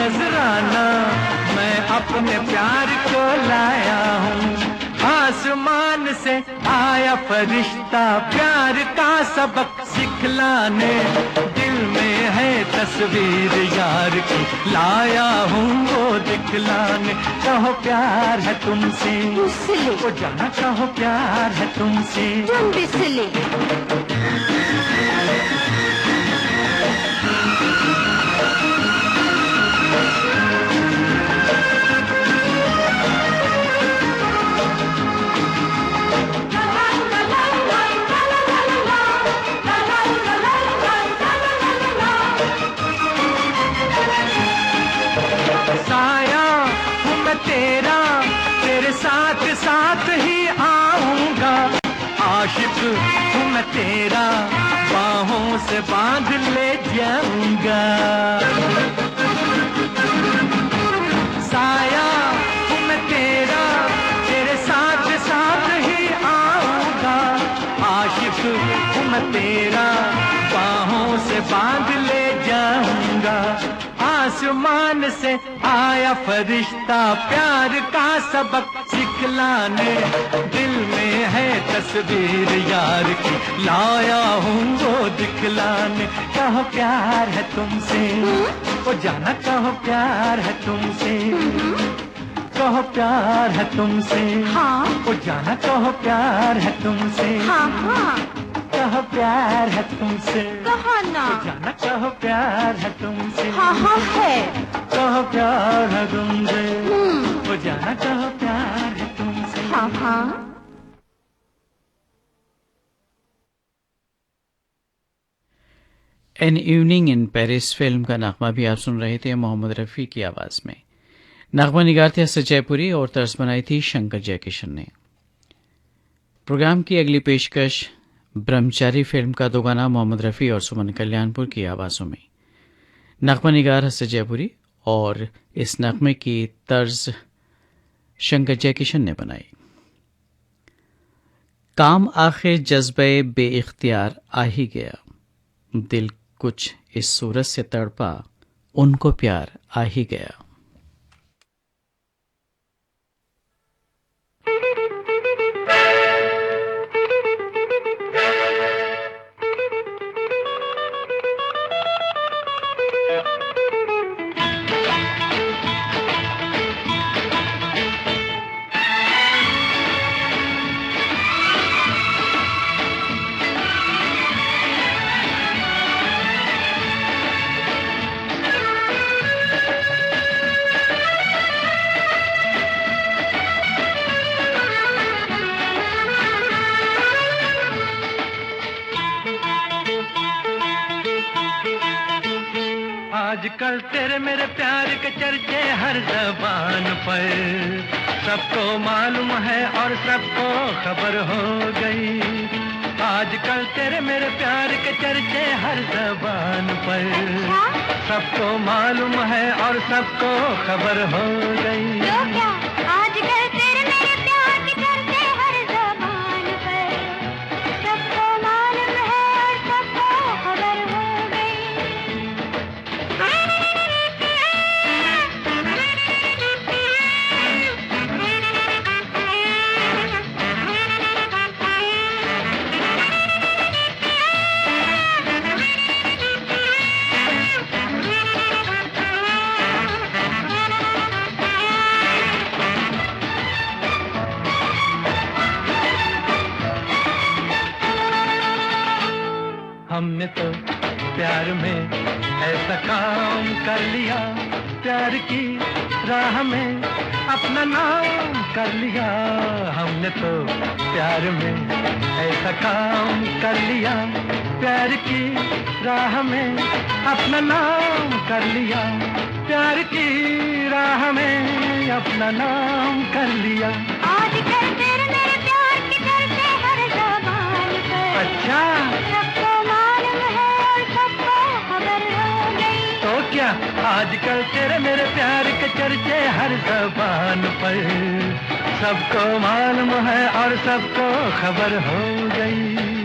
नजराना मैं अपने प्यार को लाया हूँ। आसमान से आया फरिश्ता प्यार का सबक सिखलाने, दिल में है तस्वीर यार की लाया हूँ वो दिखलाने। कहो प्यार है तुमसे, वो जाना कहो प्यार है तुमसे। साया हूँ मैं तेरा, तेरे साथ साथ ही आऊंगा। आशिक हूँ मैं तेरा, बाहों से बांध ले जाऊंगा। साया हूँ मैं तेरा, तेरे साथ साथ ही आऊंगा। आशिक हूँ मैं तेरा, बाहों से बांध ले जाऊंगा। आसमान से आया फरिश्ता प्यार का सबक सिखलाने, दिल में है तस्वीर यार की लाया हूँ वो दिखलाने। कहो प्यार है तुमसे, वो जाना कहो प्यार है तुमसे। कहो प्यार है तुमसे, वो जाना कहो प्यार है तुमसे। कहो प्यार है तुमसे, कहो ना, जाना कहो प्यार है तुमसे। है। कहो प्यार है तुमसे, वो जाना कहो प्यार है तुमसे। An evening in Paris film का नगमा भी आप सुन रहे थे मोहम्मद रफ़ी की आवाज़ में। नगमा निगार थे असद जयपुरी और तर्ज बनाई थी शंकर जयकिशन ने। प्रोग्राम की अगली पेशकश ब्रह्मचारी फिल्म का दो गाना मोहम्मद रफ़ी और सुमन कल्याणपुर की आवाज़ों में। नगमा निगार असद जयपुरी और इस नगमे की तर्ज शंकर जयकिशन ने बनाई। काम आखिर जज्बे बेइख्तियार आ ही गया, दिल कुछ इस सूरत से तड़पा, उनको प्यार आ ही गया। आजकल तेरे मेरे प्यार के चर्चे हर ज़बान पर, सबको मालूम है और सबको खबर हो गई। आजकल तेरे मेरे प्यार के चर्चे हर ज़बान पर, सबको मालूम है और सबको खबर हो गई। तो क्या आजकल तेरे मेरे प्यार के चर्चे हर ज़बान पर, सबको मालूम है और सबको खबर हो गई। हमने तो प्यार में ऐसा काम कर लिया, प्यार की राह में अपना नाम कर लिया। हमने तो प्यार में ऐसा काम कर लिया, प्यार की राह में अपना नाम कर लिया। प्यार की राह में अपना नाम कर लिया। आजकल तेरे मेरे प्यार के चर्चे हर ज़बान पर, अच्छा, सबको मालूम है और सबको खबर हो गई। तो क्या आजकल तेरे मेरे प्यार के चर्चे हर ज़बान पर, सबको मालूम है और सबको खबर हो गई।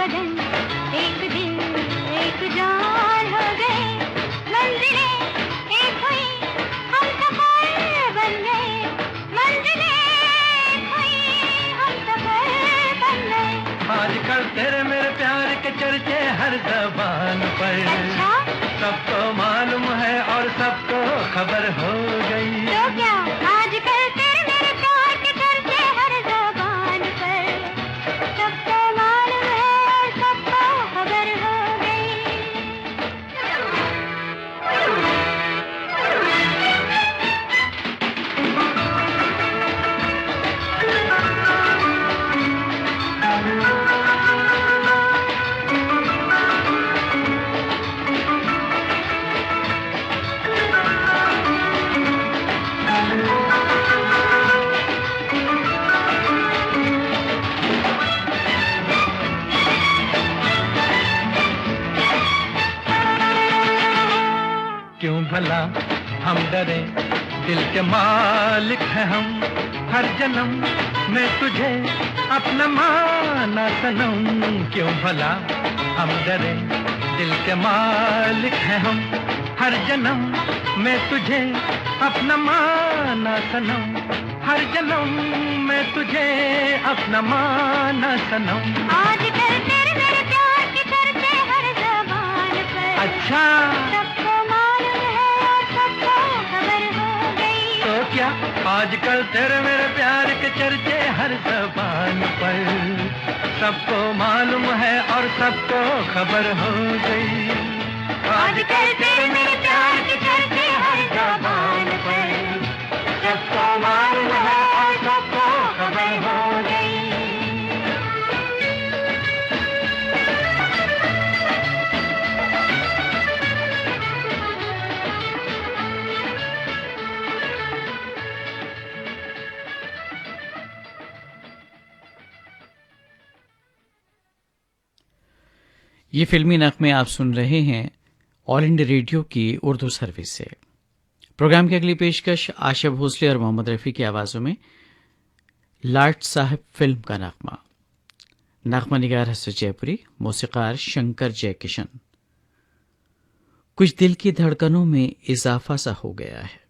बदन, एक दिल एक जान हो गए, मंजिलें एक हुई, हम सफर बन गए, मंजिलें एक हुई, हम सफर बन गए। आजकल तेरे मेरे प्यार के चर्चे हर ज़बान पर, अच्छा सबको मालूम है और सबको खबर हो गई। तो क्या आजकल तेरे मेरे प्यार के चर्चे हर ज़बान पर, सबको मालूम है और सबको खबर हो गई। क्यों भला हम डरे, दिल के मालिक हैं हम, हर जन्म में तुझे अपना माना सनम। क्यों भला हम डरे, दिल के मालिक हैं हम, हर जन्म में तुझे अपना माना सनम, हर जन्म में तुझे अपना माना सनम। आजकल तेरे मेरे प्यार के चर्चे हर ज़बान पर, अच्छा सबको मालूम है और सबको खबर हो गई। तो क्या आजकल तेरे मेरे प्यार के चर्चे हर ज़बान पर, सबको मालूम है और सबको खबर हो गई। आजकल तेरे मेरे प्यार के चर्चे हर ज़बान पर, सबको मालूम है और सबको खबर हो गई। ये फिल्मी नगमे आप सुन रहे हैं ऑल इंडिया रेडियो की उर्दू सर्विस से। प्रोग्राम की अगली पेशकश आशा भोसले और मोहम्मद रफ़ी की आवाज़ों में लाट साहब फिल्म का नगमा। नगमा निगार हसन जयपुरी, मौसीकार शंकर जयकिशन। कुछ दिल की धड़कनों में इजाफा सा हो गया है,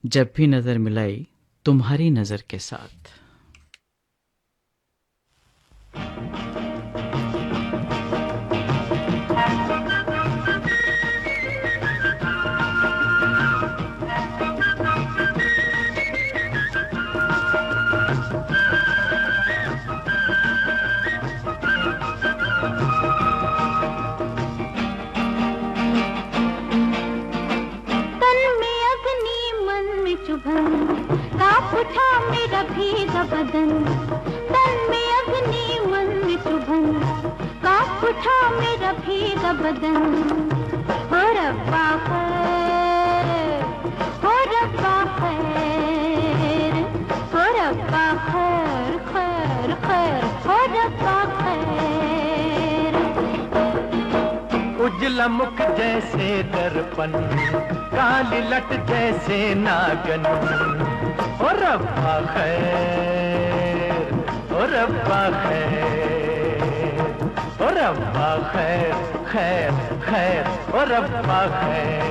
जब भी नज़र मिलाई तुम्हारी नज़र के साथ। उठा मेरा भीगा बदन, तन में अग्नि मन में चुभन, कांप उठा मेरा भीगा बदन। हो रब्बा खैर, हो रब्बा खैर, हो रब्बा खैर, खैर खैर, हो रब्बा खैर। उजला मुख जैसे दर्पण, काली लट जैसे नागन। ओ रब्बा खैर, ओ रब्बा खैर, ओ रब्बा खैर, खैर खैर, ओ रब्बा खैर।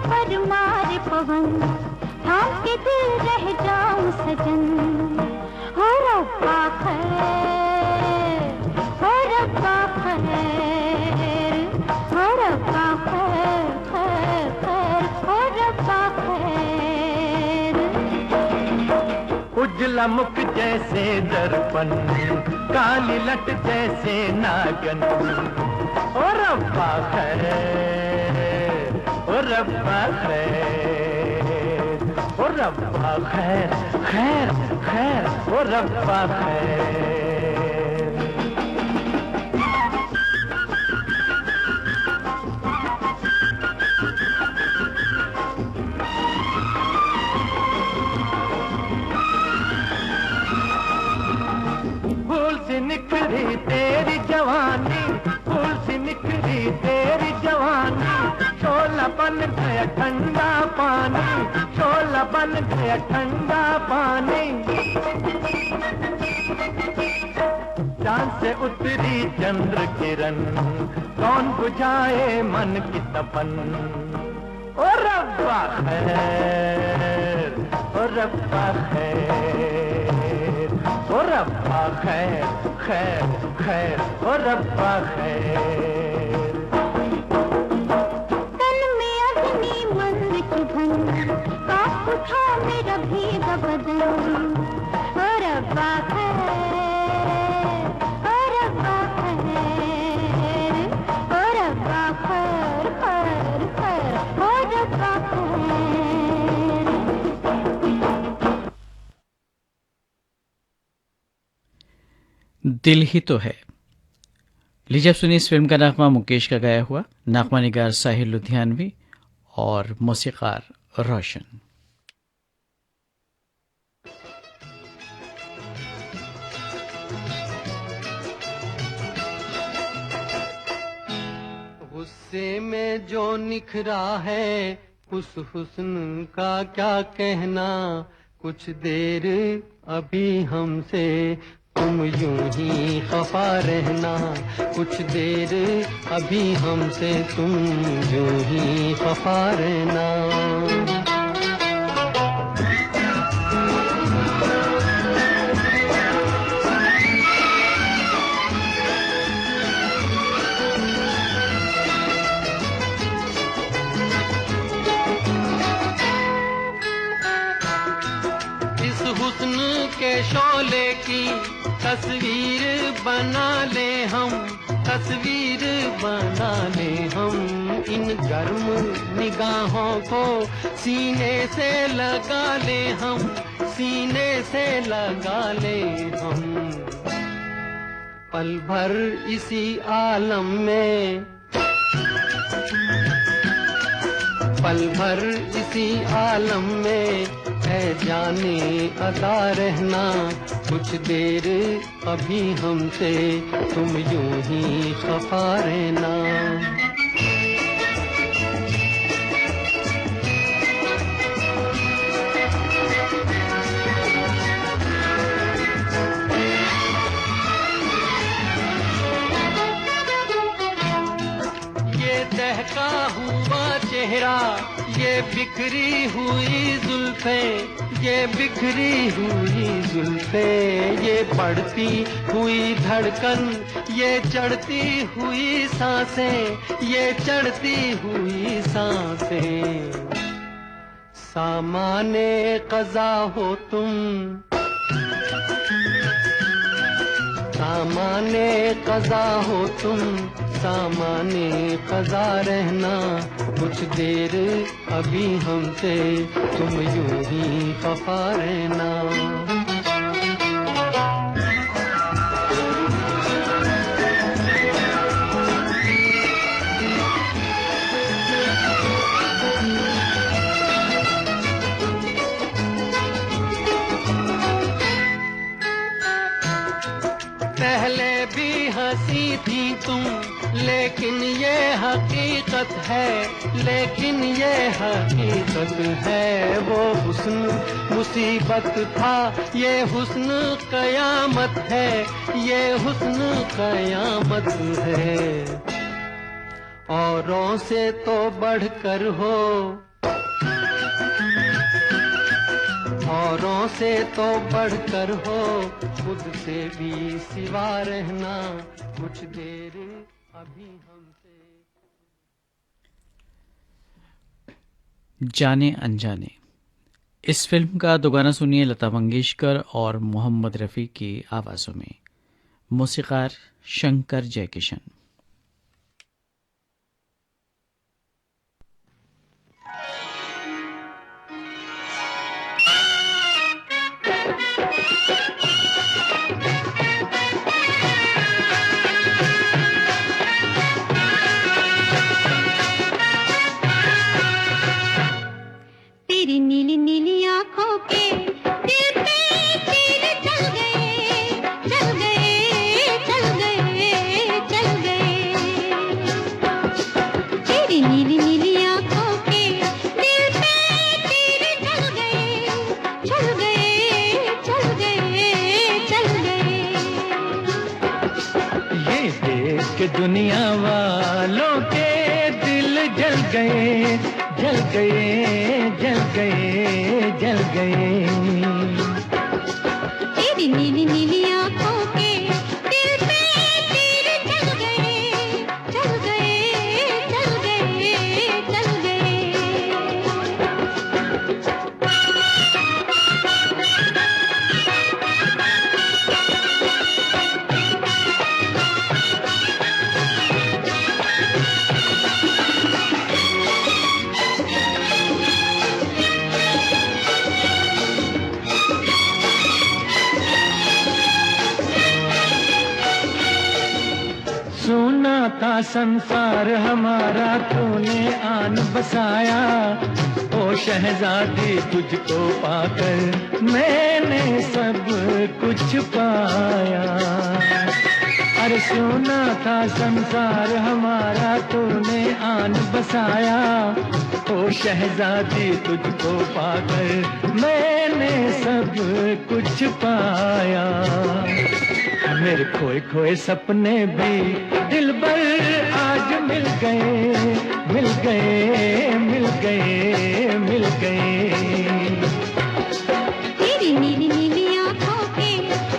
पर मारे पवन, थाम के दिल रह जाऊं सजन। हो रब्बा खैर, हो रब्बा खैर, हो रब्बा खैर, खैर खैर, हो रब्बा खैर। उजला मुख जैसे दर्पण, काली लट जैसे नागन। ओ रब्बा खैर, ओ रब्बा खैर, ओ रब्बा खैर खैर खैर ओ रब्बा खैर। फूल सी निखरी तेरी जवानी, फूल सी निखरी तेरी जवानी, शोला बन गया ठंडा पानी, शोला बन गया ठंडा पानी। चांद से उतरी चंद्र किरण, कौन बुझाए मन की तपन। ओ रब्बा खैर ओ रब्बा खैर ओ रब्बा खैर खैर खैर ओ रब्बा खैर। तन में अग्नि मंद चुभन, कांप उठा मेरा भीगा बदन। ओ रब्बा खैर ओ रब्बा खैर ओ रब्बा खैर खैर खैर ओ रब्बा खैर। दिल ही तो है। लीजिए अब सुनिए इस फिल्म का नगमा मुकेश का गाया हुआ, नगमा निगार साहिर लुधियानवी और मौसीकार रोशन। गुस्से में जो निखरा है उस हुस्न का क्या कहना, कुछ देर अभी हमसे तुम यूं ही खफा रहना, कुछ देर अभी हमसे तुम यूं ही खफा रहना। हुस्न के शोले की तस्वीर बना ले हम, तस्वीर बना ले हम। इन गर्म निगाहों को सीने से लगा ले हम, सीने से लगा ले हम। पल भर इसी आलम में, पल भर इसी आलम में है जाने अदा रहना, कुछ देर अभी हमसे तुम यूं ही खफा रहना। ये दहका हुआ चेहरा, ये बिखरी हुई जुल्फें, ये बिखरी हुई जुल्फें, ये बढ़ती हुई धड़कन, ये चढ़ती हुई सांसें, ये चढ़ती हुई सांसें। सामाने क़ज़ा हो तुम, सामाने क़ज़ा हो तुम, सामाने क़ज़ा रहना, कुछ देर अभी हमसे तुम यूं ही खफा रहना। पहले भी हंसी थी तुम, लेकिन ये हकीकत है, लेकिन ये हकीकत है। वो हुस्न मुसीबत था, ये हुस्न कयामत है, ये हुस्न कयामत है। औरों से तो बढ़कर हो, औरों से तो बढ़कर हो, खुद से भी सिवा रहना, कुछ देर अभी हमसे। जाने अनजाने, इस फिल्म का दो गाना सुनिए लता मंगेशकर और मोहम्मद रफ़ी की आवाज़ों में, मौसीकार शंकर जयकिशन। तेरी नीली नीली आंखों के दिल पे तीर चल गए, चल गए, चल गए, चल गए। तेरी नीली नीली आंखों के दिल पे तीर चल गए, चल गए, चल गए, चल गए। ये देख के दुनिया वालों के दिल जल गए, जल गए, जल गए, जल गए। तेरी नीली नीली आंखों के दिल पे तीर चल गए, चल गए, चल गए, चल गए। सुना था संसार हमारा तूने आन बसाया, ओ शहजादी तुझको पाकर मैंने सब कुछ पाया। अरे सुना था संसार हमारा तूने आन बसाया, ओ शहजादी तुझको पाकर मैंने सब कुछ पाया। मेरे खोए खोए सपने भी दिलबर आज मिल गए, मिल गए, मिल गए, मिल गए। तेरी नीली नीली आंखों के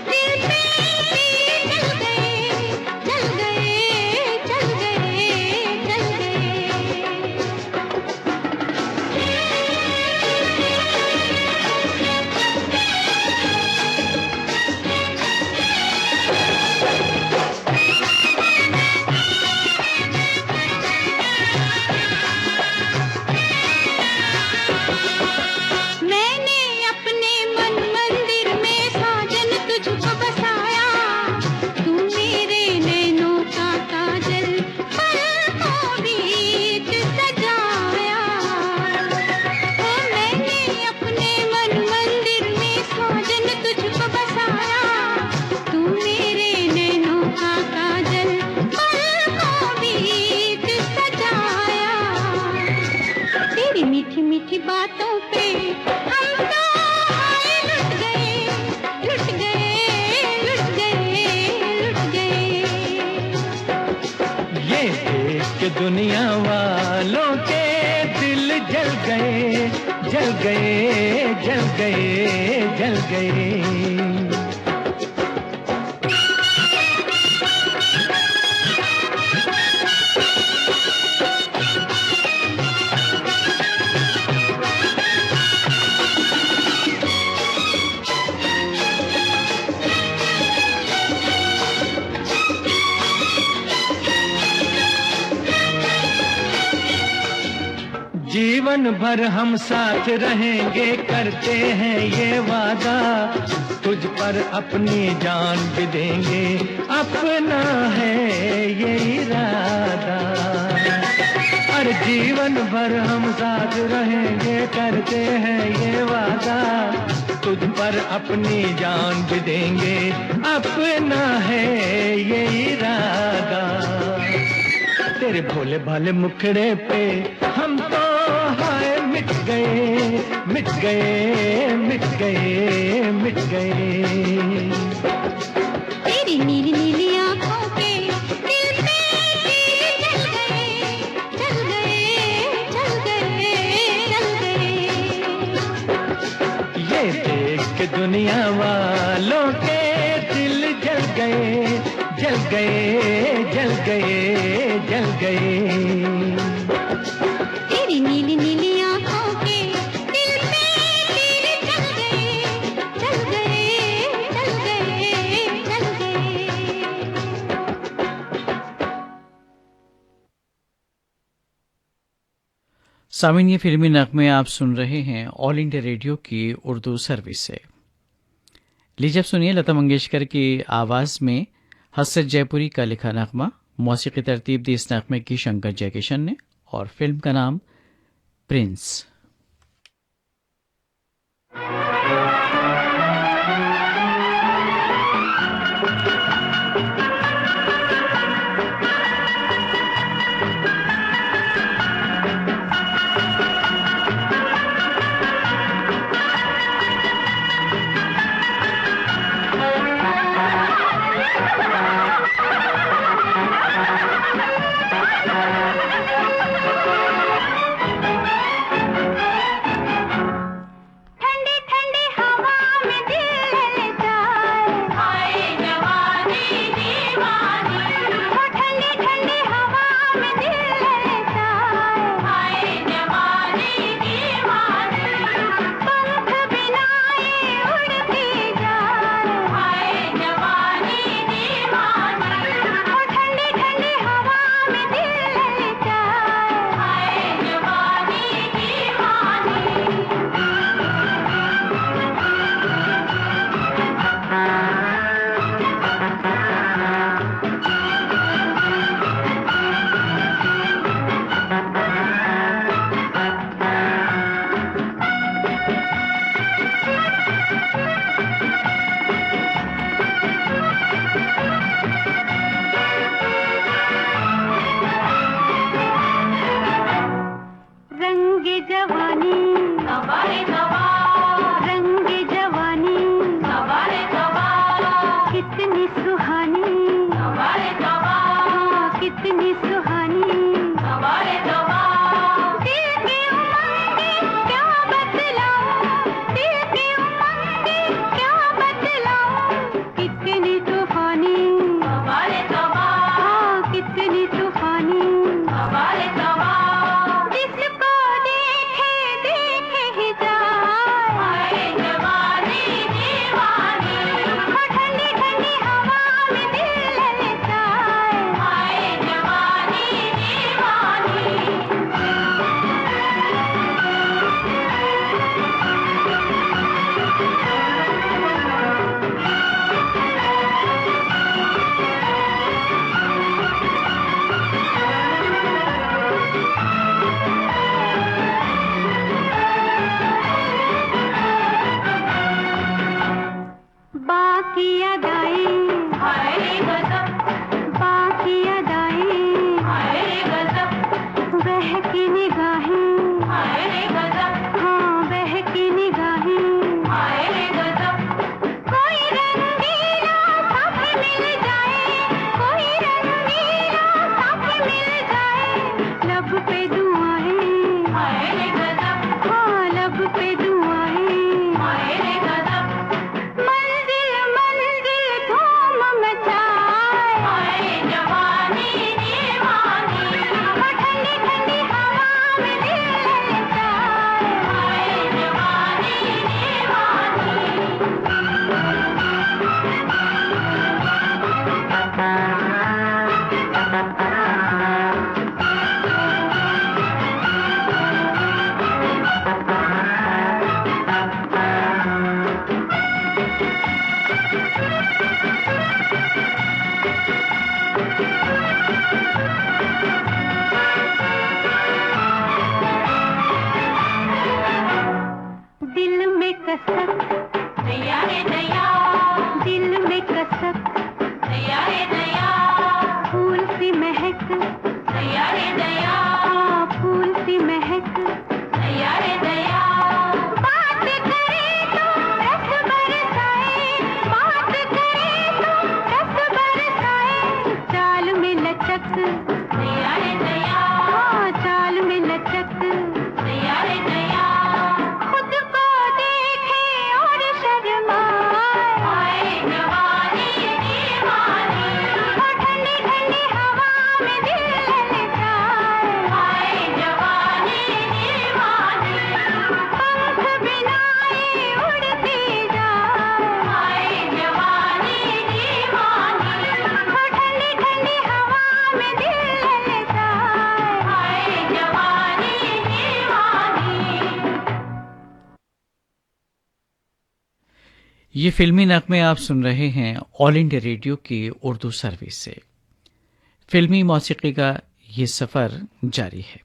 दिल पे तीर चल गए, चल गए, चल गए, चल गए। मैंने अपने मन मंदिर में साजन तुझको बसाया, तू मेरे नैनों का काजल पलकों बीच सजाया। ओ मैंने अपने मन मंदिर में साजन तुझको बसाया, तू मेरे नैनों का काजल पलकों बीच सजाया। तेरी मीठी मीठी बातों पे हम तो हाय लुट गए, लुट गए, लुट गए, लुट गए। ये देख के दुनिया वालों के दिल जल गए, जल गए, जल गए, जल गए। जीवन भर हम साथ रहेंगे करते हैं ये वादा, तुझ पर अपनी जान भी देंगे अपना है ये इरादा। अरे जीवन भर हम साथ रहेंगे करते हैं ये वादा, तुझ पर अपनी जान भी देंगे अपना है ये इरादा। तेरे भोले भाले मुखड़े पे हम तो हाय मिट गए, मिट गए, मिट गए, मिट गए। तेरी नीली नीली आंखों के दिल पे तीर चल गए, चल गए, चल गए, चल गए। ये देख के दुनिया वालों के दिल जल गए, जल गए, जल गए, जल गए। तेरी नीली नीली आंखों के दिल पे तीर चल गए, चल गए, चल गए, चल गए। सामीन ये फिल्मी नगमे आप सुन रहे हैं ऑल इंडिया रेडियो की उर्दू सर्विस से। लीजिए अब सुनिए लता मंगेशकर की आवाज़ में हसरत जयपुरी का लिखा नगमा। मौसीकी तरतीब दी इस नगमे की शंकर जयकिशन ने और फिल्म का नाम प्रिंस। ठंडी ठंडी हवा में दिल ललचाए, हाय जवानी दीवानी। वो ठंडी ठंडी हवा में दिल ललचाए, हाय जवानी दीवानी। पंख बिनाए उड़ती जाए, हाय जवानी दीवानी। वो ठंडी ठंडी हवा में दिल ललचाए, हाय जवानी दीवानी। रंग जवानी सवारे सवा, रंग जवानी सवारे सवा। कितनी सुहानी सवारे सवा, कितनी सुहानी सवारे सवा। दिल की उमंगे क्या बतलाऊं, दिल की उमंगे क्या बतलाऊं। कितनी तूफानी सवारे सवा, कितनी तूफानी सवारे सवा। जिसको देखे देखे ही जाए, हाय जवानी दीवानी। वो ठंडी ठंडी हवा में दिल ललचाए, हाय जवानी दीवानी। बाकी अदाएं, हाय गजब, बाकी अदाएं, हाय गजब। बहकी निगाहें, हाय गजब, हाँ बहकी निगाहें, हाय गजब। कोई रंगीला साथ मिल जाए, कोई रंगीला साथ मिल जाए। लब पे दुआएं, हाय गजब, हाँ लब पे दुआएं, हाय गजब। मंजिल मंजिल ये फिल्मी नगमे आप सुन रहे हैं ऑल इंडिया रेडियो की उर्दू सर्विस से। फिल्मी मौसीकी का ये सफ़र जारी है।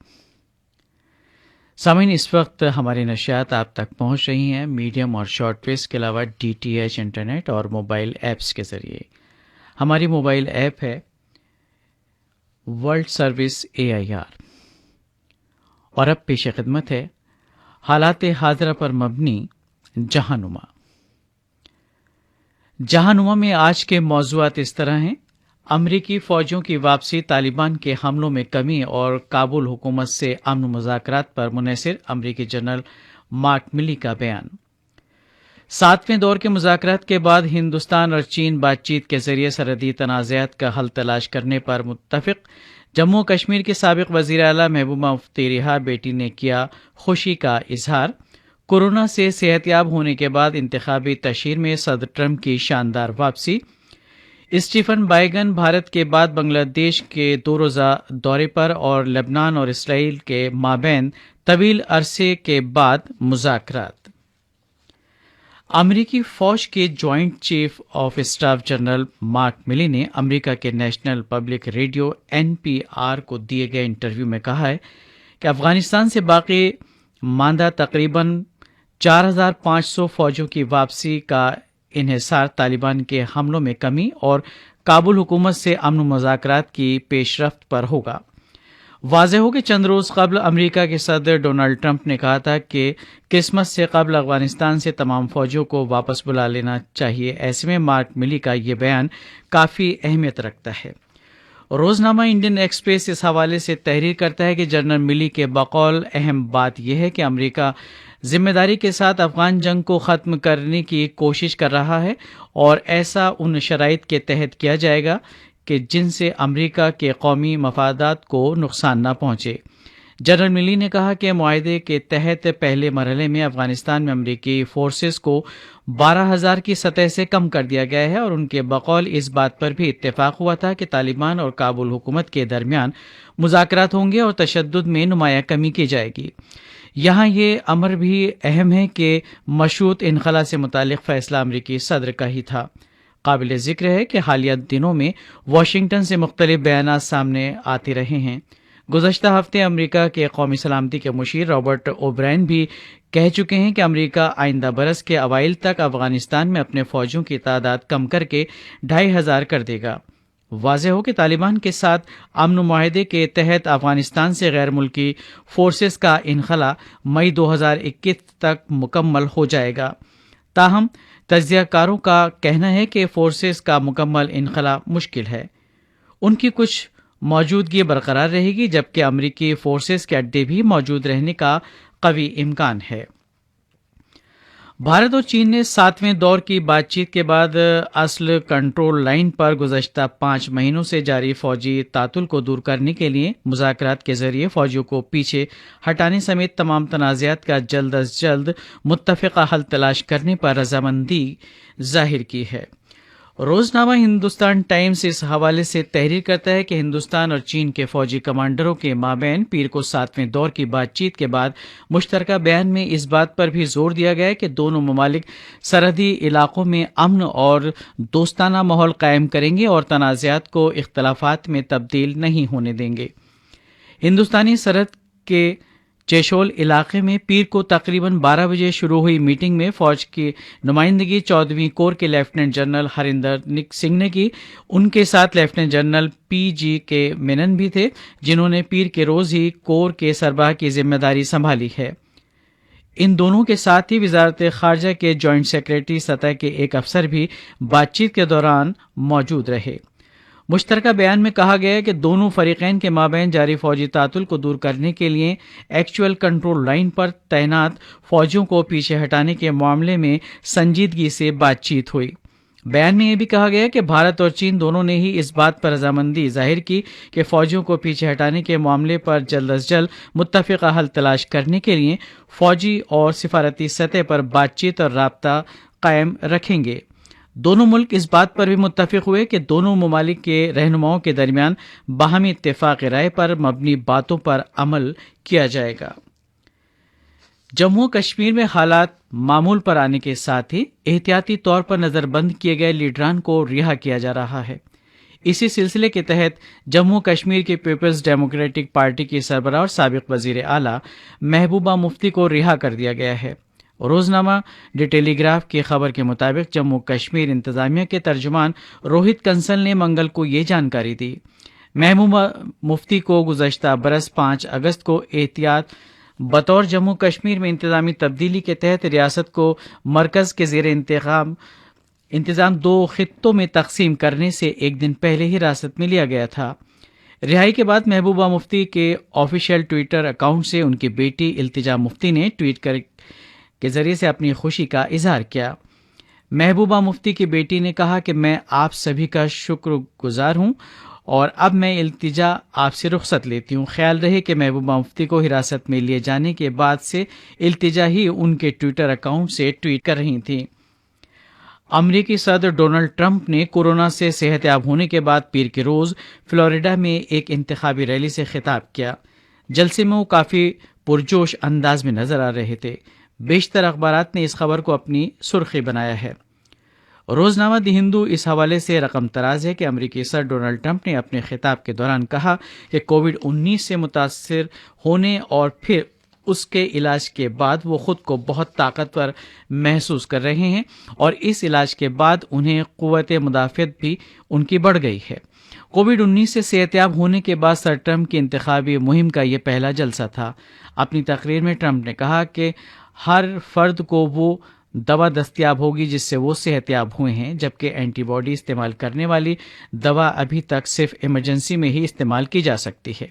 सामीन, इस वक्त हमारी नशियात आप तक पहुंच रही हैं मीडियम और शॉर्टवेव के अलावा DTH इंटरनेट और मोबाइल ऐप्स के ज़रिए। हमारी मोबाइल ऐप है वर्ल्ड सर्विस AIR और अब पेश खिदमत है हालात हाज़िरा पर मबनी जहानुमा। जहानुमा में आज के मौज़ूआत इस तरह हैं। अमरीकी फ़ौजों की वापसी, तालिबान के हमलों में कमी और काबुल हुकूमत से अमन मुज़ाकरात पर मुनहसिर अमरीकी जनरल मार्क मिली का बयान। 7वें दौर के मुज़ाकरात के बाद हिंदुस्तान और चीन बातचीत के जरिए सरहदी तनाज़ात का हल तलाश करने पर मुत्तफ़िक़। जम्मू कश्मीर के साबिक़ वज़ीर आला महबूबा मुफ्ती रिहा बेटी ने किया खुशी का इजहार। कोरोना से सेहतयाब होने के बाद इंतखाबी तशहीर में सदर ट्रंप की शानदार वापसी। स्टीफन बाइगन भारत के बाद बांग्लादेश के 2 रोज़ा दौरे पर और लेबनान और इसराइल के माबैन तवील अरसे के बाद मुज़ाकरात। अमरीकी फ़ौज के joint chief of staff general mark मिली ने अमेरिका के नेशनल पब्लिक रेडियो NPR को दिए गए इंटरव्यू में कहा है कि अफगानिस्तान से बाकी मांदा तकरीबन 4,500 फ़ौजों की वापसी का इन्हिसार तालिबान के हमलों में कमी और काबुल हुकूमत से अमन मुज़ाकरात की पेशरफ्त पर होगा। वाज़ेह हो कि चंद रोज़ कबल अमेरिका के सदर डोनाल्ड ट्रंप ने कहा था कि क्रिसमस से कबल अफगानिस्तान से तमाम फ़ौजों को वापस बुला लेना चाहिए। ऐसे में मार्क मिली का ये बयान काफ़ी अहमियत रखता है। रोज़नामा इंडियन एक्सप्रेस इस हवाले से तहरीर करता है कि जनरल मिली के बकौल अहम बात यह है कि अमेरिका जिम्मेदारी के साथ अफगान जंग को ख़त्म करने की कोशिश कर रहा है और ऐसा उन शराइत के तहत किया जाएगा कि जिनसे अमेरिका के कौमी मफादात को नुकसान न पहुंचे। जनरल मिली ने कहा कि मुआहदे के तहत पहले मरहले में अफगानिस्तान में अमेरिकी फोर्सेस को 12,000 की सतह से कम कर दिया गया है और उनके बकौल इस बात पर भी इत्तेफाक हुआ था कि तालिबान और काबुल हुकूमत के दरमियान मुज़ाकरात होंगे और तशद्दुद में नुमाया कमी की जाएगी। यहाँ ये अमर भी अहम है कि मशरूत इनखला से मुतालिक फ़ैसला अमरीकी सदर का ही था। काबिल ज़िक्र है कि हालिया दिनों में वाशिंगटन से मुख्तलिफ बयानात सामने आते रहे हैं। गुज़श्ता हफ्ते अमरीका के कौमी सलामती के मुशीर रॉबर्ट ओब्रायन भी कह चुके हैं कि अमरीका आइंदा बरस के अवाइल तक अफगानिस्तान में अपने फ़ौजों की तादाद कम करके 2,500 कर देगा। वाज़ेह हो कि तालिबान के साथ अमन मुआहदे के तहत अफगानिस्तान से गैर मुल्की फोर्सेस का इनखला मई 2021 तक मुकम्मल हो जाएगा। ताहम तज्ज़ियाकारों का कहना है कि फोर्सेस का मुकम्मल इनखला मुश्किल है। उनकी कुछ मौजूदगी बरकरार रहेगी जबकि अमरीकी फोर्सेस के अड्डे भी मौजूद रहने का कवी इम्कान है। भारत और चीन ने 7वें दौर की बातचीत के बाद असल कंट्रोल लाइन पर गुज़श्ता 5 महीनों से जारी फौजी तातुल को दूर करने के लिए मुज़ाकरात के जरिए फौजियों को पीछे हटाने समेत तमाम तनाज़ात का जल्द अज जल्द मुत्तफ़िक़ा हल तलाश करने पर रजामंदी जाहिर की है। रोज़नामा हिंदुस्तान टाइम्स इस हवाले से तहरीर करता है कि हिंदुस्तान और चीन के फौजी कमांडरों के माबैन पीर को 7वें दौर की बातचीत के बाद मुश्तरका बयान में इस बात पर भी जोर दिया गया है कि दोनों ममालिक सरहदी इलाकों में अमन और दोस्ताना माहौल कायम करेंगे और तनाज़ात को इख्तलाफात में तब्दील नहीं होने देंगे। हिंदुस्तानी सरहद के चेशोल इलाके में पीर को तकरीबन 12 बजे शुरू हुई मीटिंग में फौज की नुमाइंदगी 14वीं कोर के लेफ्टिनेंट जनरल हरिंदर सिंह ने की। उनके साथ लेफ्टिनेंट जनरल PGK मेनन भी थे, जिन्होंने पीर के रोज ही कोर के सरबराह की जिम्मेदारी संभाली है। इन दोनों के साथ ही वजारत खारजा के जॉइंट सेक्रेटरी सतह के एक अफसर भी बातचीत के दौरान मौजूद रहे। मुश्तरका बयान में कहा गया है कि दोनों फरीकैन के माबैन जारी फौजी तातुल को दूर करने के लिए एक्चुअल कंट्रोल लाइन पर तैनात फौजियों को पीछे हटाने के मामले में संजीदगी से बातचीत हुई। बयान में यह भी कहा गया कि भारत और चीन दोनों ने ही इस बात पर रजामंदी जाहिर की कि फौजियों को पीछे हटाने के मामले पर जल्द अज जल्द मुत्तफ़िक़ा हल तलाश करने के लिए फौजी और सिफारती सतह पर बातचीत और राब्ता कायम रखेंगे। दोनों मुल्क इस बात पर भी मुत्तफ़िक़ हुए कि दोनों ममालिक के रहनुमाओं के दरमियान बाहमी इत्तेफ़ाक़ राय पर मबनी बातों पर अमल किया जाएगा। जम्मू कश्मीर में हालात मामूल पर आने के साथ ही एहतियाती तौर पर नजरबंद किए गए लीडरान को रिहा किया जा रहा है। इसी सिलसिले के तहत जम्मू कश्मीर की पीपल्स डेमोक्रेटिक पार्टी की सरबराह और साबिक वजीर आला महबूबा मुफ्ती को रिहा कर दिया गया है। रोजनामा द टेलीग्राफ की खबर के मुताबिक जम्मू कश्मीर इंतजामिया के तर्जुमान रोहित कंसल ने मंगल को ये जानकारी दी। महबूबा मुफ्ती को गुज़श्ता बरस 5 अगस्त को एहतियात बतौर जम्मू कश्मीर में इंतजामी तब्दीली के तहत रियासत को मरकज के जेर इंतजाम 2 खित्तों में तकसीम करने से एक दिन पहले ही हिरासत में लिया गया था। रिहाई के बाद महबूबा मुफ्ती के ऑफिशियल ट्विटर अकाउंट से उनकी बेटी इल्तिजा मुफ्ती ने ट्वीट के जरिए से अपनी खुशी का इजहार किया। महबूबा मुफ्ती की बेटी ने कहा कि मैं आप सभी का शुक्रगुजार हूं और अब मैं इल्तिजा आपसे रुखसत लेती हूं। ख्याल रहे कि महबूबा मुफ्ती को हिरासत में लिए जाने के बाद से इल्तिजा ही उनके ट्विटर अकाउंट से ट्वीट कर रही थी। अमरीकी सदर डोनाल्ड ट्रंप ने कोरोना से सेहतयाब होने के बाद पीर के रोज फ्लोरिडा में एक इंतखाबी रैली से खिताब किया। जलसे में वो काफी पुरजोश अंदाज में नजर आ रहे थे। बेशतर अखबारात ने इस खबर को अपनी सुर्खी बनाया है। रोजनामा द हिंदू इस हवाले से रकम तराज है कि अमरीकी सदर डोनाल्ड ट्रंप ने अपने खिताब के दौरान कहा कि कोविड-19 से मुतासिर होने और फिर उसके इलाज के बाद वो खुद को बहुत ताकतवर महसूस कर रहे हैं और इस इलाज के बाद उन्हें कुव्वत मुदाफ़ियत भी उनकी बढ़ गई है। कोविड-19 से सेहतयाब होने के बाद सर ट्रंप की इंतखाबी मुहिम का यह पहला जलसा था। अपनी तकरीर में ट्रंप ने कहा कि हर फर्द को वो दवा दस्तयाब होगी जिससे वो सेहतयाब हुए हैं, जबकि एंटीबॉडी इस्तेमाल करने वाली दवा अभी तक सिर्फ इमरजेंसी में ही इस्तेमाल की जा सकती है।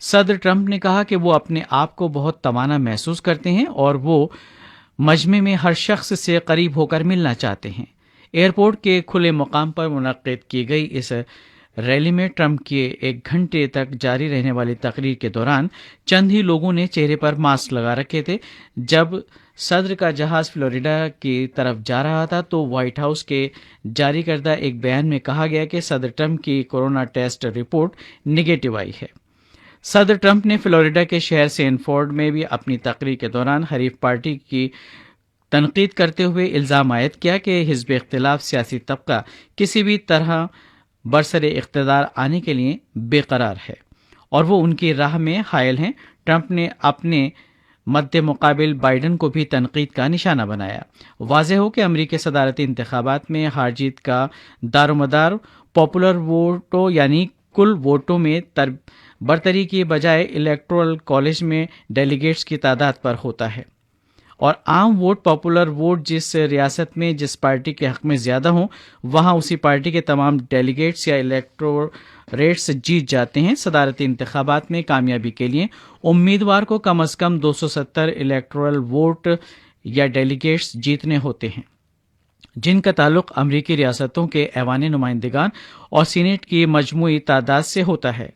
सदर ट्रंप ने कहा कि वो अपने आप को बहुत तवाना महसूस करते हैं और वो मजमे में हर शख्स से करीब होकर मिलना चाहते हैं। एयरपोर्ट के खुले मुकाम पर मुनक्किद की गई इस रैली में ट्रंप की 1 घंटे तक जारी रहने वाली तकरीर के दौरान चंद ही लोगों ने चेहरे पर मास्क लगा रखे थे। जब सदर का जहाज फ्लोरिडा की तरफ जा रहा था तो व्हाइट हाउस के जारी करदा एक बयान में कहा गया कि सदर ट्रंप की कोरोना टेस्ट रिपोर्ट निगेटिव आई है। सदर ट्रंप ने फ्लोरिडा के शहर सेनफोर्ड में भी अपनी तकरीर के दौरान हरीफ पार्टी की तनकीद करते हुए इल्ज़ाम आयद किया कि हिज़्ब इख्तिलाफ सियासी तबका किसी भी तरह बरसरे इख्तिदार आने के लिए बेकरार है और वो उनकी राह में हायल हैं। ट्रंप ने अपने मद्दे मुकाबिल बाइडन को भी तनकीद का निशाना बनाया। वाज़ेह हो कि अमरीकी सदारती इंतखाबात में हार जीत का दारोमदार पॉपुलर वोटों यानी कुल वोटों में बरतरी की बजाय इलेक्टोरल कॉलेज में डेलीगेट्स की तादाद पर होता है और आम वोट पॉपुलर वोट जिस रियासत में जिस पार्टी के हक में ज़्यादा हों वहां उसी पार्टी के तमाम डेलीगेट्स या इलेक्टोरेट्स जीत जाते हैं। सदारती इंतखाबात में कामयाबी के लिए उम्मीदवार को कम अज़ कम 270 इलेक्टोरल वोट या डेलीगेट्स जीतने होते हैं, जिनका ताल्लुक अमरीकी रियासतों के ऐवान नुमाइंदगान और सीनेट की मजमूई तादाद से होता है।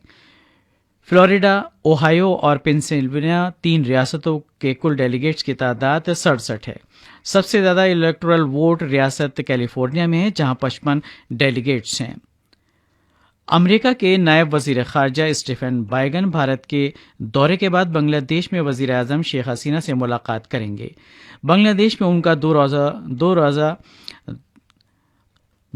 फ्लोरिडा, ओहायो और पेंसिल्वेनिया 3 रियासतों के कुल डेलीगेट्स की तादाद 67 है। सबसे ज़्यादा इलेक्टोरल वोट रियासत कैलिफोर्निया में है, जहां 55 डेलीगेट्स हैं। अमेरिका के नायब वजीर खारजा स्टीफन बाइगन भारत के दौरे के बाद बांग्लादेश में वजीर आजम शेख हसीना से मुलाकात करेंगे। बांग्लादेश में उनका दो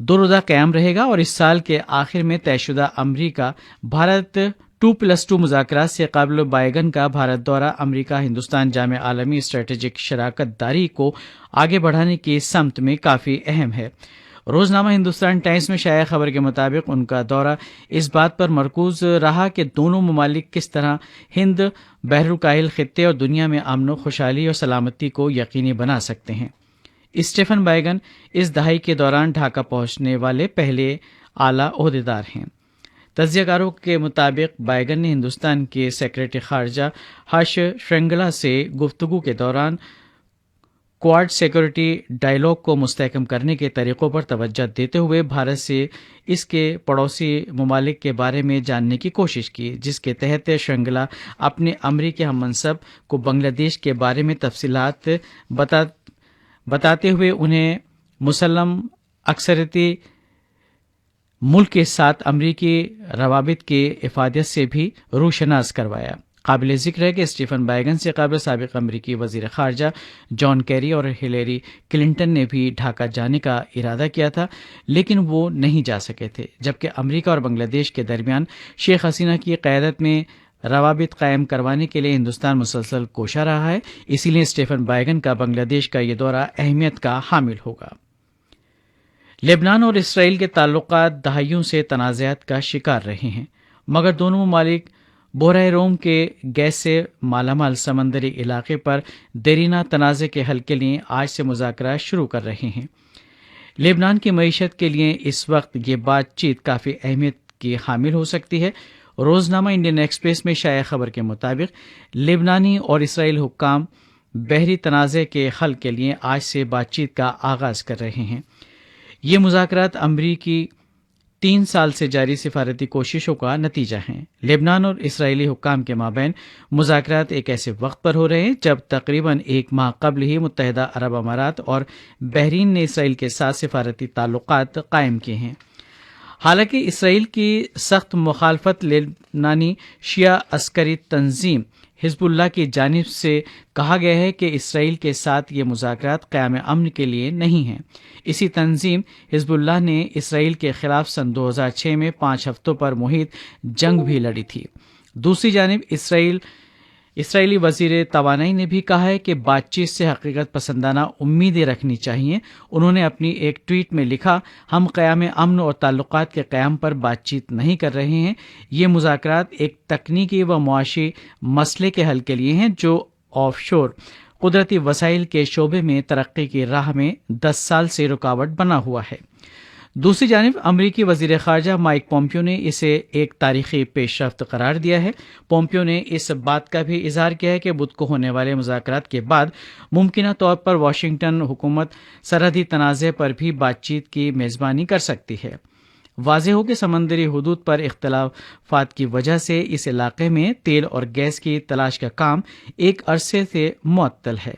रोज़ा क़याम रहेगा और इस साल के आखिर में तयशुदा अमरीका भारत 2+2 मुज़ाकरात से काबिल बाइगन का भारत दौरा अमरीका हिंदुस्तान जामे आलमी स्ट्रेटेजिक शराकत दारी को आगे बढ़ाने की समत में काफ़ी अहम है। रोजनामा हिंदुस्तान टाइम्स में शाया खबर के मुताबिक उनका दौरा इस बात पर मरकूज रहा कि दोनों ममालिक किस तरह हिंद बहरुकाहिल खित्ते और दुनिया में अमन खुशहाली और सलामती को यकीनी बना सकते हैं। स्टीफन बाइगन इस दहाई के दौरान ढाका पहुंचने वाले पहले आला ओहदेदार हैं। तज्जियाकारों के मुताबिक बाइगन ने हिंदुस्तान के सेक्रेटरी खारजा हर्ष श्रृंगला से गुफ्तगू के दौरान क्वाड सिक्योरिटी डायलॉग को मुस्तहकम करने के तरीक़ों पर तवज्जो देते हुए भारत से इसके पड़ोसी ममालिक के बारे में जानने की कोशिश की, जिसके तहत श्रृंगला अपने अमरीकी हममनसब को बांग्लादेश के बारे में तफसीलात बताते हुए उन्हें मुसल्लम अक्सरती मुल्क के साथ अमरीकी रवाबित के इफादत से भी रूशनास करवाया। काबिल जिक्र है कि स्टीफन बैगन से कबल साबिक अमरीकी वजीर खारजा जॉन कैरी और हिलेरी क्लिंटन ने भी ढाका जाने का इरादा किया था, लेकिन वो नहीं जा सके थे, जबकि अमरीका और बांग्लादेश के दरमियान शेख हसीना की क़यादत में रवाबित कायम करवाने के लिए हिंदुस्तान मुसलसल कोशा रहा है। इसीलिए स्टीफन बैगन का बांग्लादेश का ये दौरा अहमियत का हामिल होगा। लेबनान और इसराइल के ताल्लुकात दहाइयों से तनाज़ात का शिकार रहे हैं, मगर दोनों ममालिक बोहरा रोम के गैस से मालामाल समंदरी इलाके पर देरीना तनाज़े के हल के लिए आज से मुज़ाकरा शुरू कर रहे हैं। लेबनान की मईशत के लिए इस वक्त ये बातचीत काफ़ी अहमियत की हामिल हो सकती है। रोज़नामा इंडियन एक्सप्रेस में शाया खबर के मुताबिक लेबनानी और इसराइल हुक्काम बहरी तनाज़े के हल के लिए आज से बातचीत का आगाज़ कर रहे हैं। ये मुज़ाकरात अमरीकी 3 साल से जारी सिफारती कोशिशों का नतीजा है। लेबनान और इसराइली हुक्काम के माबैन मुज़ाकरात एक ऐसे वक्त पर हो रहे हैं जब तकरीबन 1 माह कबल ही मुत्तहिदा अरब अमारात और बहरीन ने इसराइल के साथ सिफारती ताल्लुकात कायम किए हैं। हालांकि इसराइल की सख्त मुखालफत लेबनानी शिया अस्करी तंजीम हिजबुल्लाह की जानिब से कहा गया है कि इसराइल के साथ ये मुज़ाकरात क़याम अमन के लिए नहीं हैं। इसी तंजीम हिजबुल्लाह ने इसराइल के खिलाफ सन 2006 में 5 हफ्तों पर मुहित जंग भी लड़ी थी। दूसरी जानिब इसराइली वजीर तवानाई ने भी कहा है कि बातचीत से हकीकत पसंदाना उम्मीदें रखनी चाहिए। उन्होंने अपनी एक ट्वीट में लिखा, हम क़याम अमन और ताल्लुकात के क़याम पर बातचीत नहीं कर रहे हैं। ये मुज़ाकरात एक तकनीकी व मुआशी मसले के हल के लिए हैं जो ऑफशोर कुदरती वसाइल के शोबे में तरक्की की राह में 10 साल से रुकावट बना हुआ है। दूसरी जानिब अमरीकी वजीर खारजा माइक पोम्पियो ने इसे एक तारीखी पेशरफ्त करार दिया है। पोम्पियो ने इस बात का भी इजहार किया है कि बुध को होने वाले मुज़ाकरात के बाद मुमकिना तौर पर वाशिंगटन हुकूमत सरहदी तनाज़े पर भी बातचीत की मेज़बानी कर सकती है। वाज़ेह हो कि समंदरी हुदूद पर इख्तलाफात की वजह से इस इलाके में तेल और गैस की तलाश का काम एक अरसे से मुअत्तल है।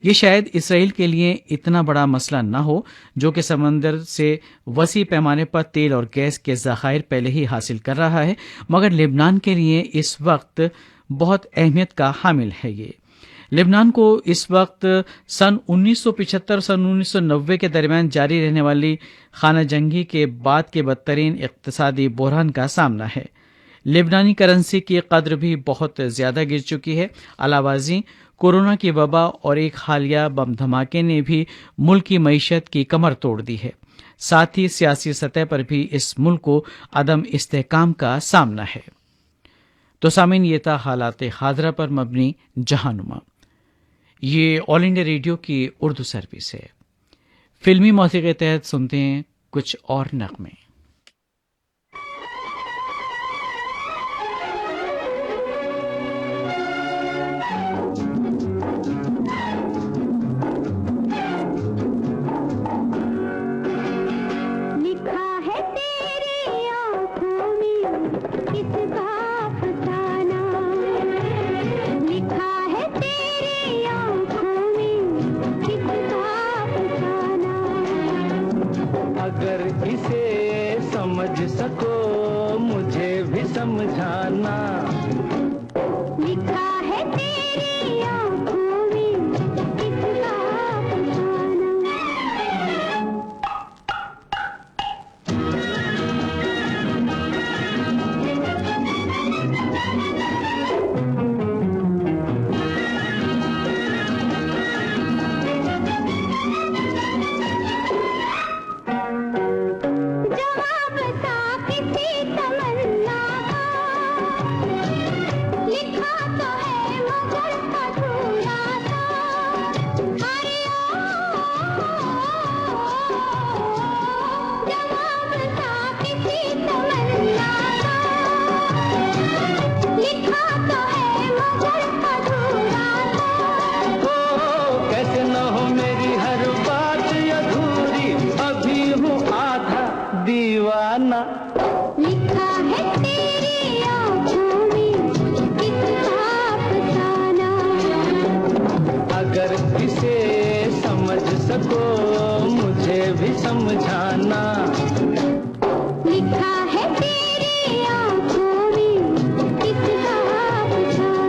ये शायद इसराइल के लिए इतना बड़ा मसला न हो, जो कि समंदर से वसी पैमाने पर तेल और गैस के ज़खायर पहले ही हासिल कर रहा है, मगर लेबनान के लिए इस वक्त बहुत अहमियत का हामिल है। ये लेबनान को इस वक्त सन 1975 सन 1990 के दरमियान जारी रहने वाली खाना जंगी के बाद के बदतरीन इक़्तिसादी बहरान का सामना है। लेबनानी करेंसी की कद्र भी बहुत ज़्यादा गिर चुकी है। अलावाजी कोरोना की वबा और एक हालिया बम धमाके ने भी मुल्क की मईशत की कमर तोड़ दी है। साथ ही सियासी सतह पर भी इस मुल्क को अदम इस्तेहकाम का सामना है। तो सामीन, ये था हालात हादरा पर मबनी जहानुमा। ये ऑल इंडिया रेडियो की उर्दू सर्विस है। फिल्मी मौसीक़ी के तहत सुनते हैं कुछ और नग़मे। समझाना लिखा है तेरी आँखों में कितना जवाब था किसी तमन्ना लिखा तो है मगर अधूरा था। अरे जवाब था किसी तमन्ना लिखा तो है मगर अधूरा था। कैसे न हो मेरी हर बात अधूरी, अभी हूँ आधा दीवाना। लिखा है तेरी आँखों में कितना अफसाना। अगर इसे समझ सको मुझे भी समझाना। लिखा है तेरी आँखों में कितना अफसाना।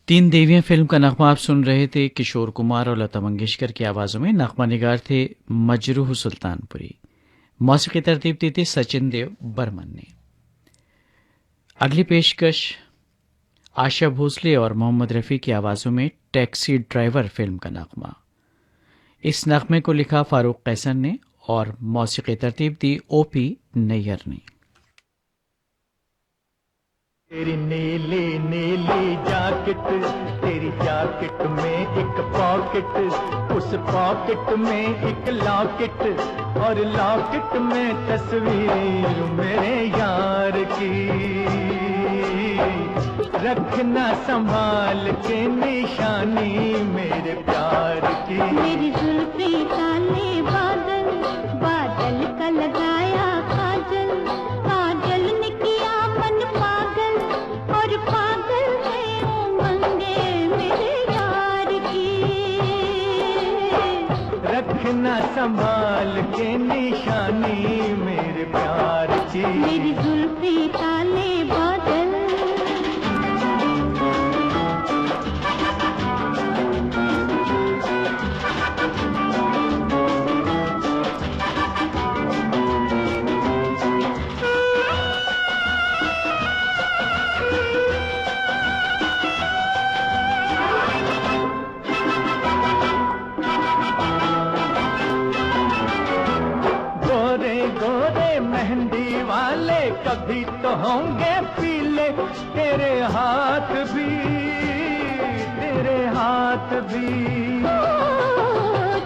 तीन देवियां फिल्म का नगमा आप सुन रहे थे किशोर कुमार और लता मंगेशकर की आवाज़ों में। नगमा निगार थे मजरूह सुल्तानपुरी। मौसीकी तरतीब दी थी सचिन देव बर्मन ने। अगली पेशकश आशा भोसले और मोहम्मद रफ़ी की आवाज़ों में टैक्सी ड्राइवर फिल्म का नगमा। इस नगमे को लिखा फारूक कैसन ने और मौसीकी तरतीब दी ओपी नैयर ने। तेरी नीली नीली जैकेट, तेरी जैकेट में एक पॉकेट, उस पॉकेट में एक लॉकेट, और लॉकेट में तस्वीर मेरे यार की। रखना संभाल के निशानी मेरे प्यार की। मेरी जुल्फी काले बादल, बादल का लगाया काजल, काजल ने किया मन पागल, और पागल है उमंगे मेरे यार की। रखना संभाल के निशानी मेरे प्यार की। मेरी जुल्फी काले बादल। कभी तो होंगे पीले तेरे हाथ भी, तेरे हाथ भी।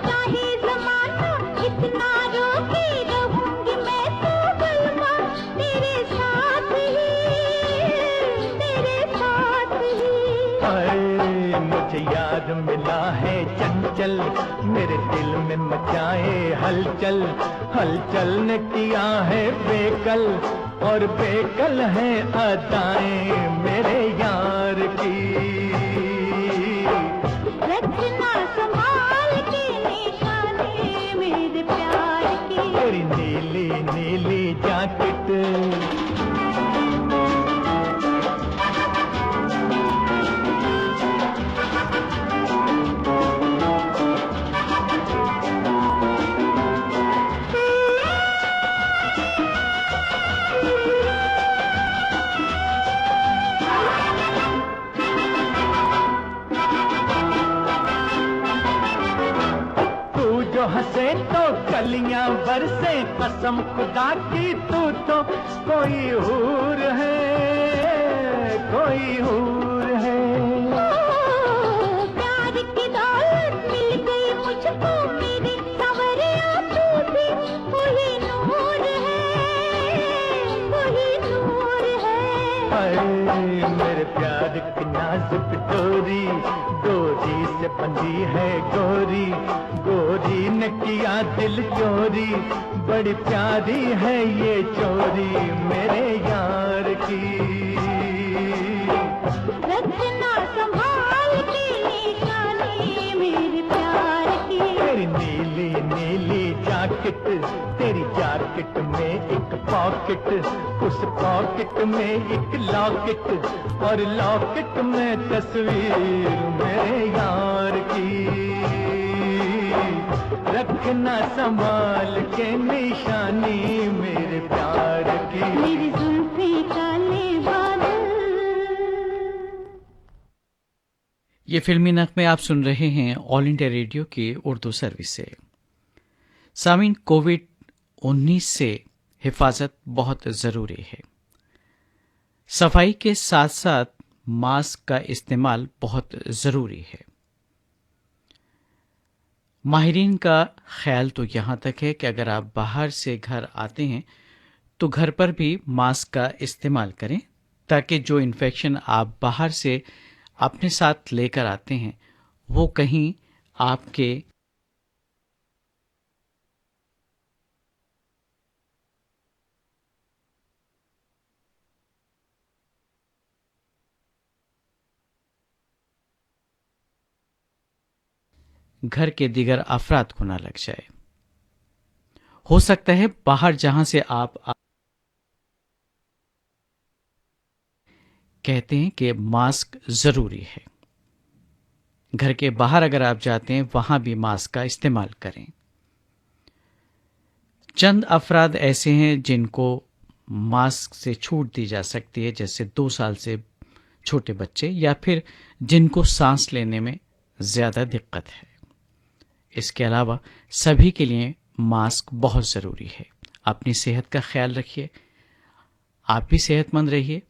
चाहे ज़माना कितना रोके, रहूंगी मैं तो बलवा तेरे साथ ही, तेरे साथ ही। हाय मुझे याद मिला है चंचल, मेरे दिल में मचाए हलचल, हलचल ने किया है बेकल, और बेकल है अदाएं मेरे यार की। रखना संभाल के निशानी मेरे प्यार की। तेरी नीली नीली जैकेट, हंसे तो कलियां बरसे, कसम खुदा की तू तो कोई हूर है, कोई हूर है। प्यार की दौलत मिल गई मुझको, मेरे सवरिया तू भी कोई नूर है, कोई नूर है। हाय मेरे प्यार की नाजुक डोरी, डोरी से बंधी है गोरी, गोरी ने किया दिल चोरी, बड़ी प्यारी है ये चोरी मेरे यार की। रखना संभाल के निशानी मेरे प्यार की। तेरी नीली नीली जैकेट, तेरी जैकेट में एक पॉकेट, उस पॉकेट में एक लॉकेट, और लॉकेट में तस्वीर मेरे यार की। रखना संभाल के निशानी मेरे प्यार की। मेरी जुल्फी काले बादल। ये फिल्मी नगमे आप सुन रहे हैं ऑल इंडिया रेडियो की उर्दू सर्विस से। सामीन, कोविड-19 से हिफाजत बहुत ज़रूरी है। सफाई के साथ साथ मास्क का इस्तेमाल बहुत ज़रूरी है। माहिरीन का ख्याल तो यहाँ तक है कि अगर आप बाहर से घर आते हैं तो घर पर भी मास्क का इस्तेमाल करें, ताकि जो इन्फेक्शन आप बाहर से अपने साथ लेकर आते हैं वो कहीं आपके घर के दीगर अफराद को ना लग जाए। हो सकता है बाहर जहां से आप कहते हैं कि मास्क जरूरी है, घर के बाहर अगर आप जाते हैं वहाँ भी मास्क का इस्तेमाल करें। चंद अफराद ऐसे हैं जिनको मास्क से छूट दी जा सकती है, जैसे 2 साल से छोटे बच्चे या फिर जिनको सांस लेने में ज़्यादा दिक्कत है। इसके अलावा सभी के लिए मास्क बहुत ज़रूरी है। अपनी सेहत का ख्याल रखिए, आप भी सेहतमंद रहिए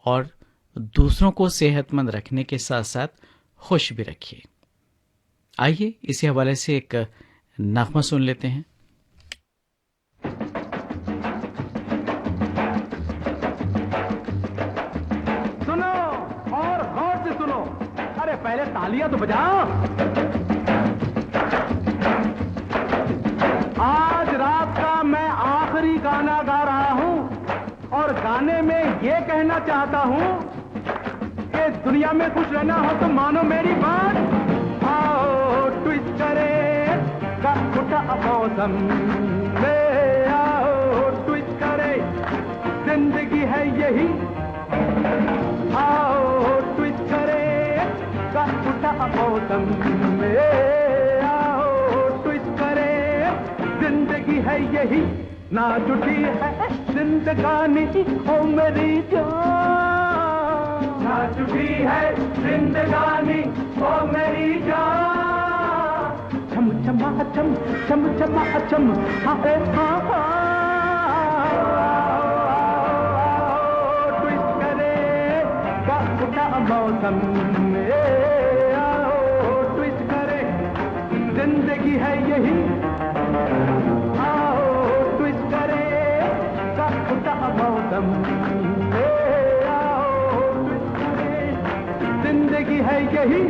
और दूसरों को सेहतमंद रखने के साथ साथ खुश भी रखिए। आइए इसी हवाले से एक नगमा सुन लेते हैं। सुनो और गौर से सुनो, अरे पहले तालियां तो बजाओ। आज रात का मैं आखिरी गाना गा रहा हूं और गाने में ये कहना चाहता हूं कि दुनिया में खुश रहना हो तो मानो मेरी बात। आओ ट्विस्ट करे का खुटा मौसम में, आओ ट्विस्ट करे, जिंदगी है यही। आओ ट्विस्ट करे का खुटा मौसम में, आओ ट्विस्ट करे, जिंदगी है यही। ना जुटी है जिंदगानी ओ मेरी जान, ना जुटी है जिंदगानी ओ मेरी जान। चम चमा चम, चम चमा चम, हाय हाँ। ट्विस्ट करे का उठा मौसम में, आओ ट्विस्ट करे, जिंदगी है यही। मौसम में, आओ ट्विस्ट करे, जिंदगी है यही।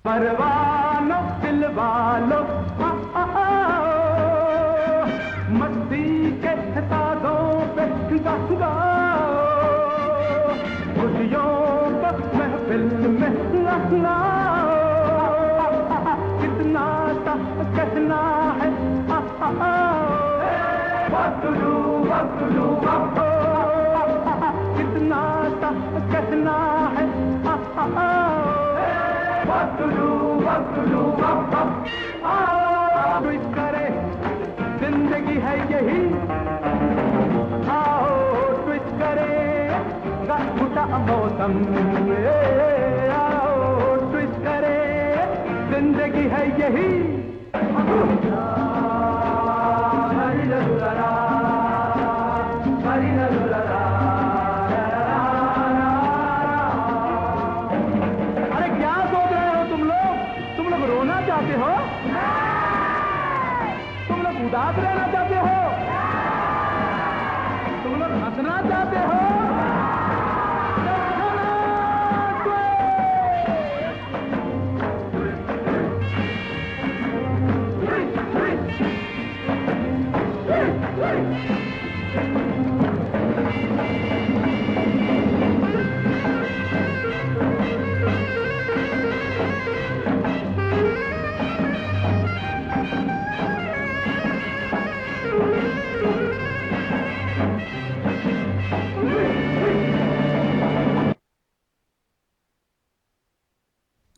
परवानो दिल वालो मस्ती के तादों पे गाओ, खुशियों महफिल में गाओ, कितना कहना है वक्तलू वक्तलू, कितना कहना है वक्तलू वक्तलू। आओ ट्विस्ट करे, जिंदगी है यही। आओ ट्विस्ट करे उठा मौसम में, आओ ट्विस्ट करे, जिंदगी है यही। अरे क्या सोच रहे हो तुम लोग रोना चाहते हो? तुम लोग उदास रहना चाहते हो? तुम लोग हंसना चाहते हो?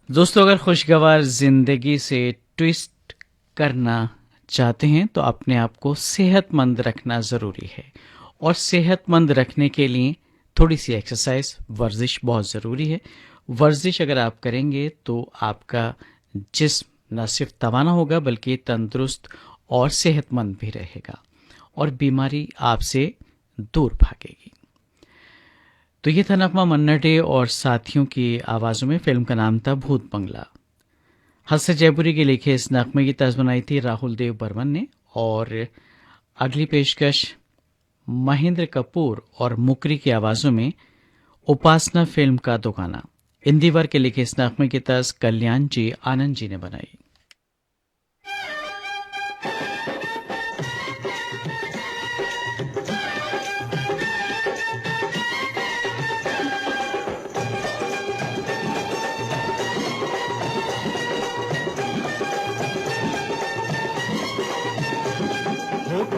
दोस्तों, अगर खुशगवार ज़िंदगी से ट्विस्ट करना चाहते हैं तो अपने आप को सेहतमंद रखना ज़रूरी है, और सेहतमंद रखने के लिए थोड़ी सी एक्सरसाइज, वर्जिश बहुत ज़रूरी है। वर्जिश अगर आप करेंगे तो आपका जिस्म न सिर्फ तवाना होगा बल्कि तंदुरुस्त और सेहतमंद भी रहेगा और बीमारी आपसे दूर भागेगी। तो ये था नगमा मन्ना डे और साथियों की आवाज़ों में। फिल्म का नाम था भूत बंगला। हसन जयपुरी के लिखे इस नगमे की तर्ज बनाई थी राहुल देव बर्मन ने, और अगली पेशकश महेंद्र कपूर और मुकरी की आवाज़ों में उपासना फिल्म का दो गाना। इंदिवर के लिखे इस नगमे की तर्ज कल्याण जी आनंद जी ने बनाई।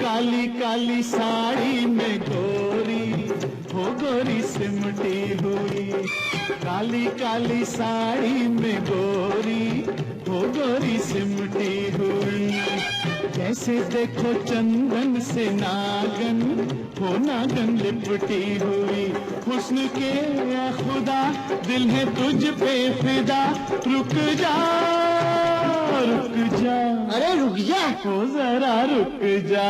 काली काली साड़ी में गोरी, हो गोरी सिमटी हुई। काली काली साड़ी में गोरी, हो गोरी सिमटी हुई। जैसे देखो चंदन से नागन, हो नागन लिपटी हुई। हुस्न के या खुदा दिल है तुझ पे फिदा, रुक जा रुक जा, अरे रुक जा। ओ जरा रुक जा।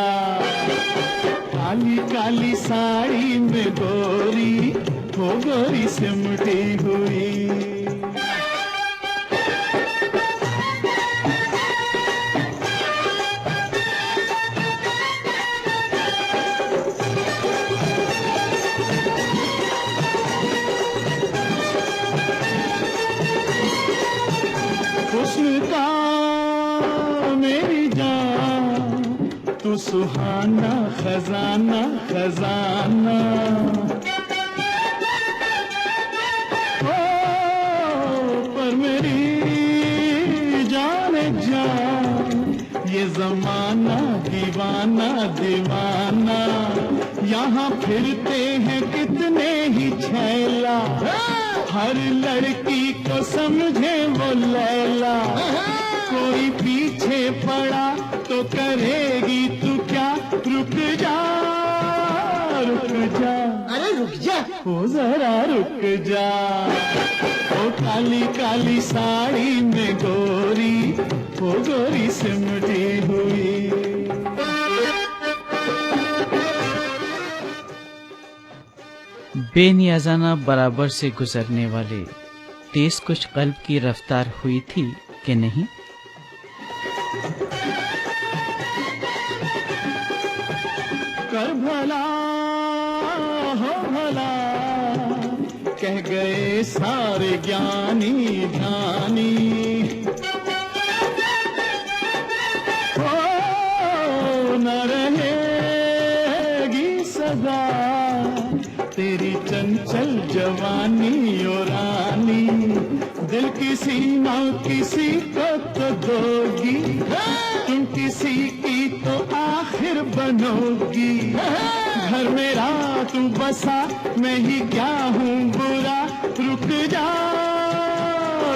काली काली साड़ी में गोरी, हो गोरी सिमटी हुई। हुस्न का मेरी जान, तू सुहाना खजाना खजाना। ओ पर मेरी जाने जान, ये जमाना दीवाना दीवाना। यहाँ फिरते हैं कितने ही छैला, हर लड़की को समझे वो लैला। कोई पीछे पड़ा तो करेगी तू क्या, रुक जा रुक जा, अरे रुक जा। ओ जरा रुक जा। ओ काली काली साड़ी में गोरी, ओ गोरी सिमटी हुई। बेनियाजाना बराबर से गुजरने वाले तेज कुछ कल्ब की रफ्तार हुई थी कि नहीं। कर भला हो भला, कह गए सारे ज्ञानी ध्यानी। ओ न रहेगी सदा तेरी चंचल जवानी ओ रानी। दिल किसी ना किसी को तो दोगी, तुम किसी की तो आखिर बनोगी। घर मेरा तू बसा, मैं ही क्या हूँ बुरा, रुक जा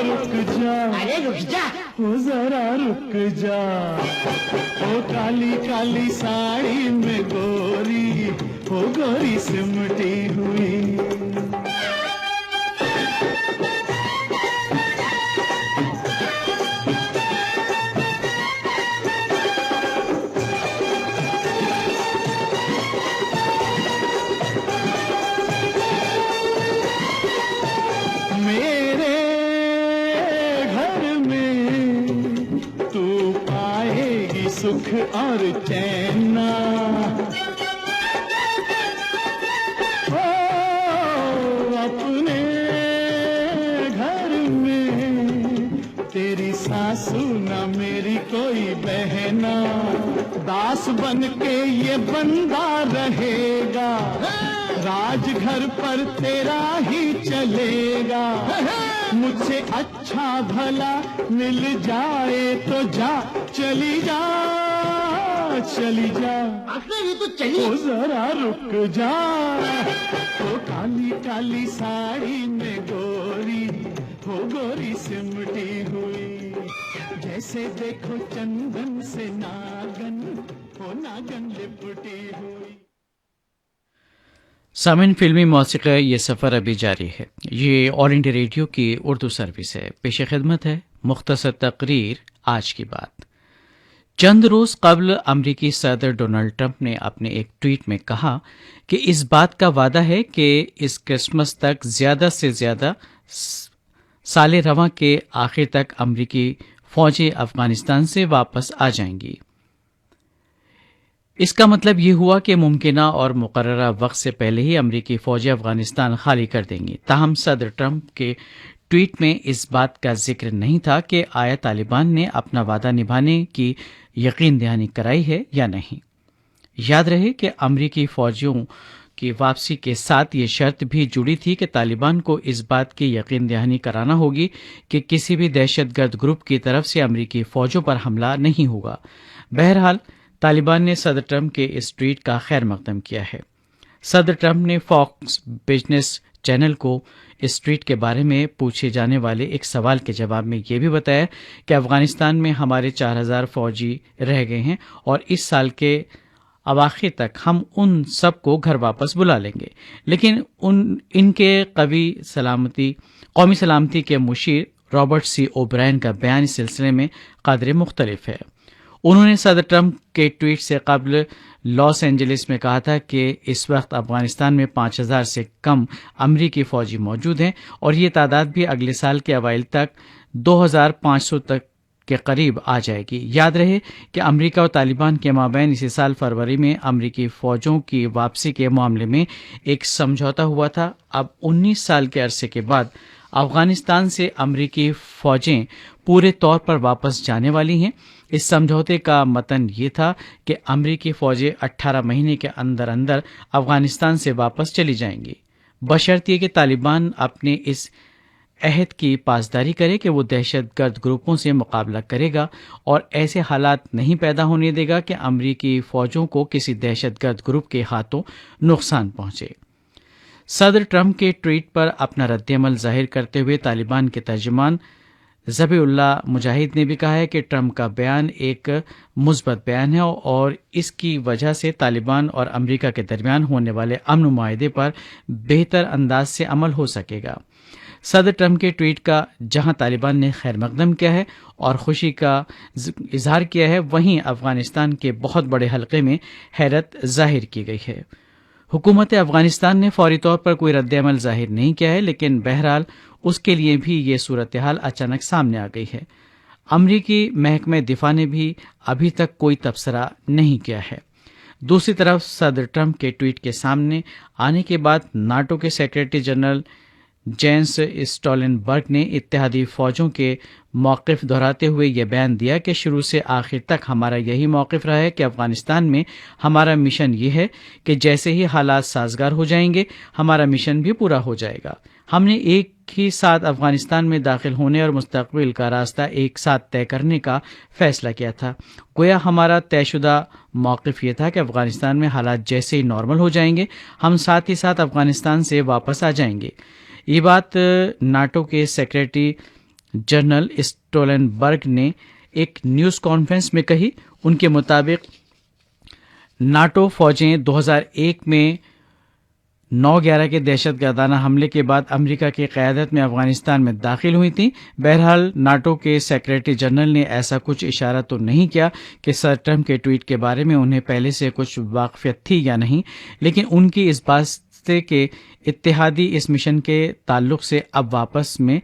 रुक जा, अरे रुक जा। ओ जरा रुक जा। ओ काली काली साड़ी में गोरी, हो गोरी सिमटी हुई। मेरे घर में तू पाएगी सुख और चैन। ओ अपने घर में तेरी सासू न मेरी कोई बहना। दास बन के ये बंदा रहेगा, राजघर पर तेरा ही चलेगा। मुझसे अच्छा भला मिल जाए तो जा, चली जा चली जा। आखिर ये तो चली। ओ जरा रुक जा। ओ काली काली साड़ी में गोरी, हो गोरी सिमटी हुई। जैसे देखो चंदन से नागन, हो नागन लिपटी हुई। सामिन फिल्मी मौसीक़ी ये सफ़र अभी जारी है। ये ऑल इंडिया रेडियो की उर्दू सर्विस है। पेश खिदमत है मुख्तसर तकरीर आज की बात। चंद रोज़ कबल अमरीकी सदर डोनाल्ड ट्रंप ने अपने एक ट्वीट में कहा कि इस बात का वादा है कि इस क्रिसमस तक ज़्यादा से ज़्यादा साल रवां के आखिर तक अमरीकी फ़ौजें अफ़गानिस्तान से वापस आ जाएंगी। इसका मतलब ये हुआ कि मुमकिना और मुकर्ररा वक्त से पहले ही अमरीकी फ़ौजें अफ़गानिस्तान खाली कर देंगी। ताहम सदर ट्रंप के ट्वीट में इस बात का जिक्र नहीं था कि आया तालिबान ने अपना वादा निभाने की यकीन दहानी कराई है या नहीं। याद रहे कि अमरीकी फ़ौजियों की वापसी के साथ ये शर्त भी जुड़ी थी कि तालिबान को इस बात की यकीन दहानी कराना होगी कि किसी भी दहशतगर्द ग्रुप की तरफ से अमरीकी फ़ौजों पर हमला नहीं होगा। बहरहाल तालिबान ने सदर ट्रंप के इस ट्वीट का खैर मकदम किया है। सदर ट्रंप ने फॉक्स बिजनेस चैनल को इस ट्वीट के बारे में पूछे जाने वाले एक सवाल के जवाब में ये भी बताया कि अफगानिस्तान में हमारे 4000 फौजी रह गए हैं और इस साल के अवाखिर तक हम उन सबको घर वापस बुला लेंगे, लेकिन इनके कौमी सलामती के मुशीर रॉबर्ट सी ओब्रायन का बयान इस सिलसिले में कदरे मुख्तलिफ है। उन्होंने सदर ट्रंप के ट्वीट से कबल लॉस एंजलिस में कहा था कि इस वक्त अफगानिस्तान में 5000 से कम अमरीकी फौजी मौजूद हैं और ये तादाद भी अगले साल के अवाइल तक 2500 तक के करीब आ जाएगी। याद रहे कि अमेरिका और तालिबान के माबैन इसी साल फरवरी में अमरीकी फौजों की वापसी के मामले में एक समझौता हुआ था। अब 19 साल के अरसे के बाद अफगानिस्तान से अमरीकी फौजें पूरे तौर पर वापस जाने वाली हैं। इस समझौते का मतन ये था कि अमरीकी फौजें 18 महीने के अंदर अंदर अफगानिस्तान से वापस चली जाएंगी, बशर्ते कि तालिबान अपने इस अहद की पासदारी करे कि वो दहशतगर्द ग्रुपों से मुकाबला करेगा और ऐसे हालात नहीं पैदा होने देगा कि अमरीकी फौजों को किसी दहशतगर्द ग्रुप के हाथों नुकसान पहुंचे। सदर ट्रंप के ट्वीट पर अपना रद्देअमल जाहिर करते हुए तालिबान के तर्जुमान ज़बीउल्लाह मुजाहिद ने भी कहा है कि ट्रंप का बयान एक मुस्बत बयान है और इसकी वजह से तालिबान और अमेरिका के दरमियान होने वाले अमन मुआहदे पर बेहतर अंदाज से अमल हो सकेगा। सदर ट्रंप के ट्वीट का जहां तालिबान ने खैर मकदम किया है और खुशी का इजहार किया है, वहीं अफगानिस्तान के बहुत बड़े हलके में हैरत जाहिर की गई है। हुकूमत अफगानिस्तान ने फौरी तौर पर कोई रद्देअमल जाहिर नहीं किया है, लेकिन बहरहाल उसके लिए भी ये सूरत हाल अचानक सामने आ गई है। अमरीकी महकमे दिफा ने भी अभी तक कोई तबसरा नहीं किया है। दूसरी तरफ सदर ट्रंप के ट्वीट के सामने आने के बाद नाटो के सेक्रेटरी जनरल जेंस स्टोलनबर्ग ने इत्तेहादी फौजों के मौक़िफ़ दोहराते हुए यह बयान दिया कि शुरू से आखिर तक हमारा यही मौक़िफ़ रहा है कि अफगानिस्तान में हमारा मिशन ये है कि जैसे ही हालात साजगार हो जाएंगे हमारा मिशन भी पूरा हो जाएगा। हमने एक ही साथ अफगानिस्तान में दाखिल होने और मुस्तकबिल का रास्ता एक साथ तय करने का फैसला किया था। गोया हमारा तयशुदा मौक़िफ़ ये था कि अफगानिस्तान में हालात जैसे ही नॉर्मल हो जाएंगे हम साथ ही साथ अफगानिस्तान से वापस आ जाएंगे। ये बात नाटो के सेक्रेटरी जनरल स्टोलनबर्ग ने एक न्यूज़ कॉन्फ्रेंस में कही। उनके मुताबिक नाटो फौजें 2001 में 9/11 के दहशतगर्दाना हमले के बाद अमेरिका की क़यादत में अफगानिस्तान में दाखिल हुई थीं। बहरहाल नाटो के सेक्रेटरी जनरल ने ऐसा कुछ इशारा तो नहीं किया कि सर ट्रंप के ट्वीट के बारे में उन्हें पहले से कुछ वाक़फ़ियत थी या नहीं, लेकिन उनकी इस बात के इत्तेहादी इस मिशन के ताल्लुक से अब वापस में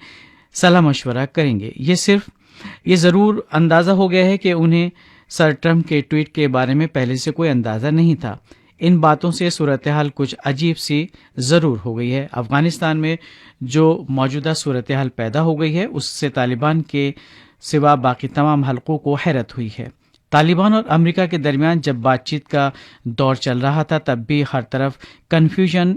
सलाह मशवरा करेंगे। ये ज़रूर अंदाज़ा हो गया है कि उन्हें सर ट्रंप के ट्वीट के बारे में पहले से कोई अंदाज़ा नहीं था। इन बातों से सूरत हाल कुछ अजीब सी ज़रूर हो गई है। अफगानिस्तान में जो मौजूदा सूरत हाल पैदा हो गई है उससे तालिबान के सिवा बाकी तमाम हलकों को हैरत हुई है। तालिबान और अमेरिका के दरमियान जब बातचीत का दौर चल रहा था तब भी हर तरफ कन्फ्यूजन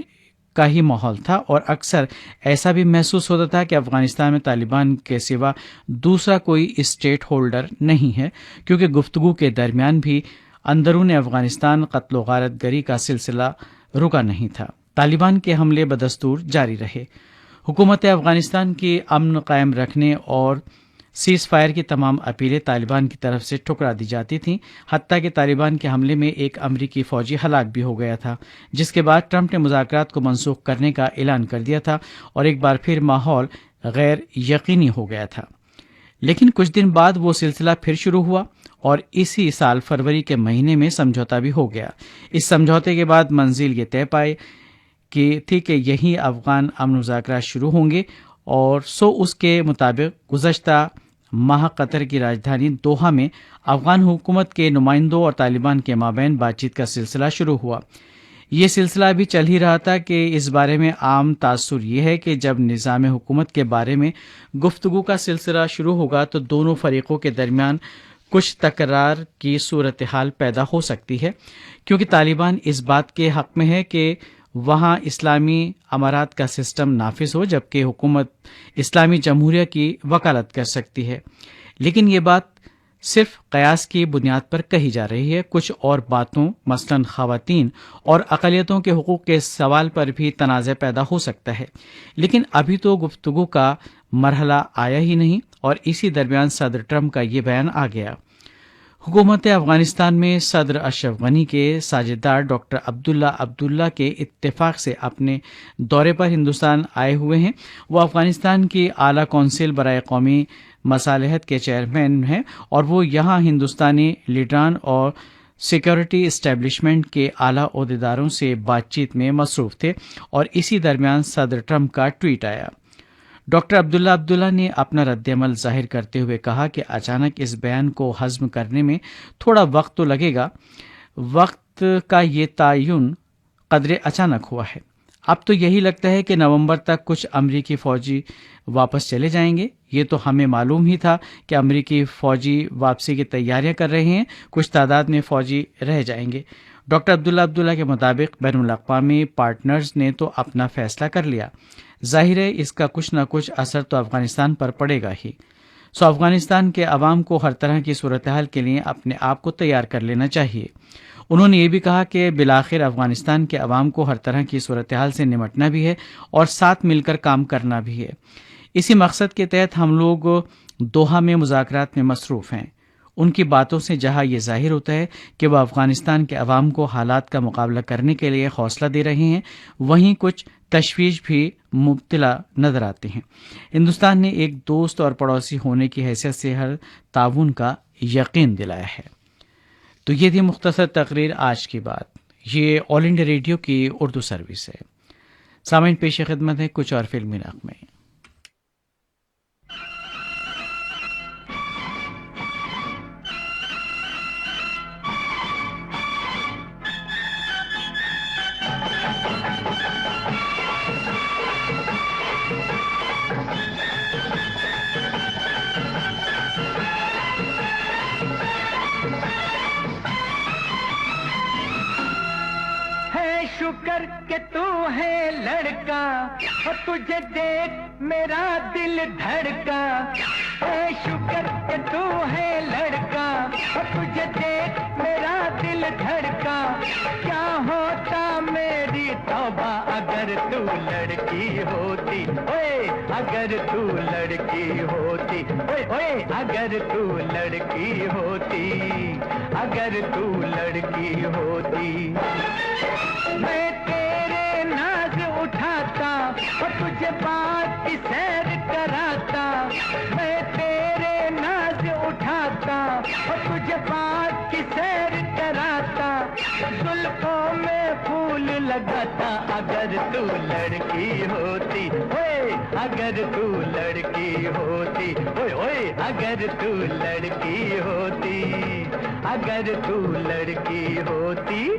का ही माहौल था और अक्सर ऐसा भी महसूस होता था कि अफगानिस्तान में तालिबान के सिवा दूसरा कोई स्टेट होल्डर नहीं है, क्योंकि गुफ्तगू के दरमियान भी अंदरून अफगानिस्तान कत्ल गारत गरी का सिलसिला रुका नहीं था। तालिबान के हमले बदस्तूर जारी रहे। हुकूमत अफगानिस्तान की अमन कायम रखने और सीज़ फायर की तमाम अपीलें तालिबान की तरफ से ठुकरा दी जाती थीं। हत्ता कि तालिबान के हमले में एक अमरीकी फ़ौजी हलाक भी हो गया था, जिसके बाद ट्रंप ने मुज़ाकरात को मनसूख करने का ऐलान कर दिया था और एक बार फिर माहौल गैर यकीनी हो गया था। लेकिन कुछ दिन बाद वो सिलसिला फिर शुरू हुआ और इसी साल फरवरी के महीने में समझौता भी हो गया। इस समझौते के बाद मंजिल ये तय पाई थी कि यही अफगान अमन मुज़ाकरात शुरू होंगे और उसके मुताबिक गुज़श्ता माह कतर की राजधानी दोहा में अफगान हुकूमत के नुमाइंदों और तालिबान के माबैन बातचीत का सिलसिला शुरू हुआ। ये सिलसिला अभी चल ही रहा था कि इस बारे में आम तासुर ये है कि जब निज़ाम हुकूमत के बारे में गुफ्तगू का सिलसिला शुरू होगा तो दोनों फरीकों के दरमियान कुछ तकरार की सूरत हाल पैदा हो सकती है, क्योंकि तालिबान इस बात के हक़ में है कि वहाँ इस्लामी अमारात का सिस्टम नाफिज हो, जबकि हुकूमत इस्लामी जमहूरिया की वकालत कर सकती है। लेकिन ये बात सिर्फ कयास की बुनियाद पर कही जा रही है। कुछ और बातों मसलन ख़वातीन और अक़लियतों के हुकूक़ के सवाल पर भी तनाज़े पैदा हो सकता है, लेकिन अभी तो गुफ्तगू का मरहला आया ही नहीं और इसी दरमियान सदर ट्रंप का ये बयान आ गया। हुकूमत अफ़गानिस्तान में सदर अशरफ गनी के साझेदार डॉक्टर अब्दुल्ला के इत्तेफाक से अपने दौरे पर हिंदुस्तान आए हुए हैं। वो अफ़गानिस्तान की आला कौंसिल बराए कौमी मसालहत के चेयरमैन हैं और वो यहाँ हिंदुस्तानी लीडरान और सिक्योरिटी इस्टेब्लिशमेंट के आला ओहदेदारों से बातचीत में मसरूफ़ थे और इसी दरमियान सदर ट्रंप का ट्वीट आया। डॉक्टर अब्दुल्ला ने अपना रद्दअमल जाहिर करते हुए कहा कि अचानक इस बयान को हज़म करने में थोड़ा वक्त तो लगेगा। वक्त का ये तयन कदरे अचानक हुआ है। अब तो यही लगता है कि नवंबर तक कुछ अमरीकी फ़ौजी वापस चले जाएंगे। ये तो हमें मालूम ही था कि अमरीकी फ़ौजी वापसी की तैयारियां कर रहे हैं, कुछ तादाद में फ़ौजी रह जाएंगे। डॉक्टर अब्दुल्ला के मुताबिक बैनुल-अक़वामी पार्टनर्स ने तो अपना फ़ैसला कर लिया, जाहिर है इसका कुछ न कुछ असर तो अफ़गानिस्तान पर पड़ेगा ही। सो अफ़गानिस्तान के अवाम को हर तरह की सूरत हाल के लिए अपने आप को तैयार कर लेना चाहिए। उन्होंने ये भी कहा कि बिलाखिर अफ़गानिस्तान के अवाम को हर तरह की सूरत हाल से निमटना भी है और साथ मिलकर काम करना भी है। इसी मकसद के तहत हम लोग दोहा में मुज़ाकरात में मसरूफ़ हैं। उनकी बातों से जहां ये जाहिर होता है कि वह अफ़गानिस्तान के अवाम को हालात का मुकाबला करने के लिए हौसला दे रहे हैं, वहीं कुछ तशवीश भी मुब्तला नजर आते हैं। हिंदुस्तान ने एक दोस्त और पड़ोसी होने की हैसियत से हर ताउन का यकीन दिलाया है। तो ये थी मुख्तसर तकरीर आज की बात। ये ऑल इंडिया रेडियो की उर्दू सर्विस है। सामाइन पेश खिदमत है कुछ और फिल्मी नग़मे। शुक्र के तू है लड़का और तुझे देख मेरा दिल धड़का। है शुक्र के तू है लड़का और तुझे देख मेरा दिल धड़का। क्या होता मेरी तौबा अगर तू लड़की होती, ओए अगर तू लड़की होती, ओए ओए अगर तू लड़की होती, अगर तू लड़की होती। मैं तेरे नाज उठाता और तुझे बात की सैर कराता। मैं तेरे नाज उठाता और तुझे बात की सैर कराता। जुल्फों में फूल लगाता अगर तू लड़की होती, ओए अगर तू लड़की होती, ओए ओए अगर तू लड़की होती, अगर तू लड़की होती।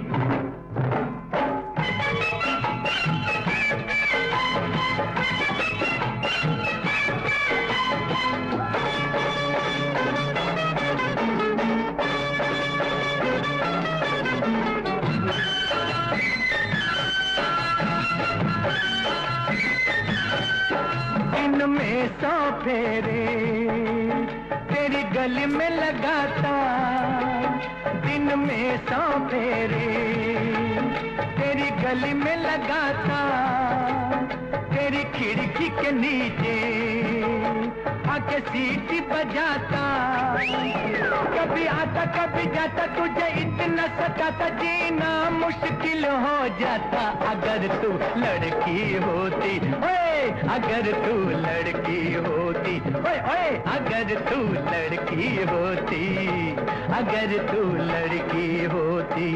दिन में 100 फेरे तेरी गली में लगाता। दिन में 100 फेरे तेरी गली में लगाता। तेरी खिड़की के नीचे आके सीटी बजाता। कभी आता कभी जाता तुझे इतना सताता, जीना मुश्किल हो जाता अगर तू लड़की होती, ओए अगर तू लड़की होती, ओए ओए अगर तू लड़की होती, अगर तू लड़की होती।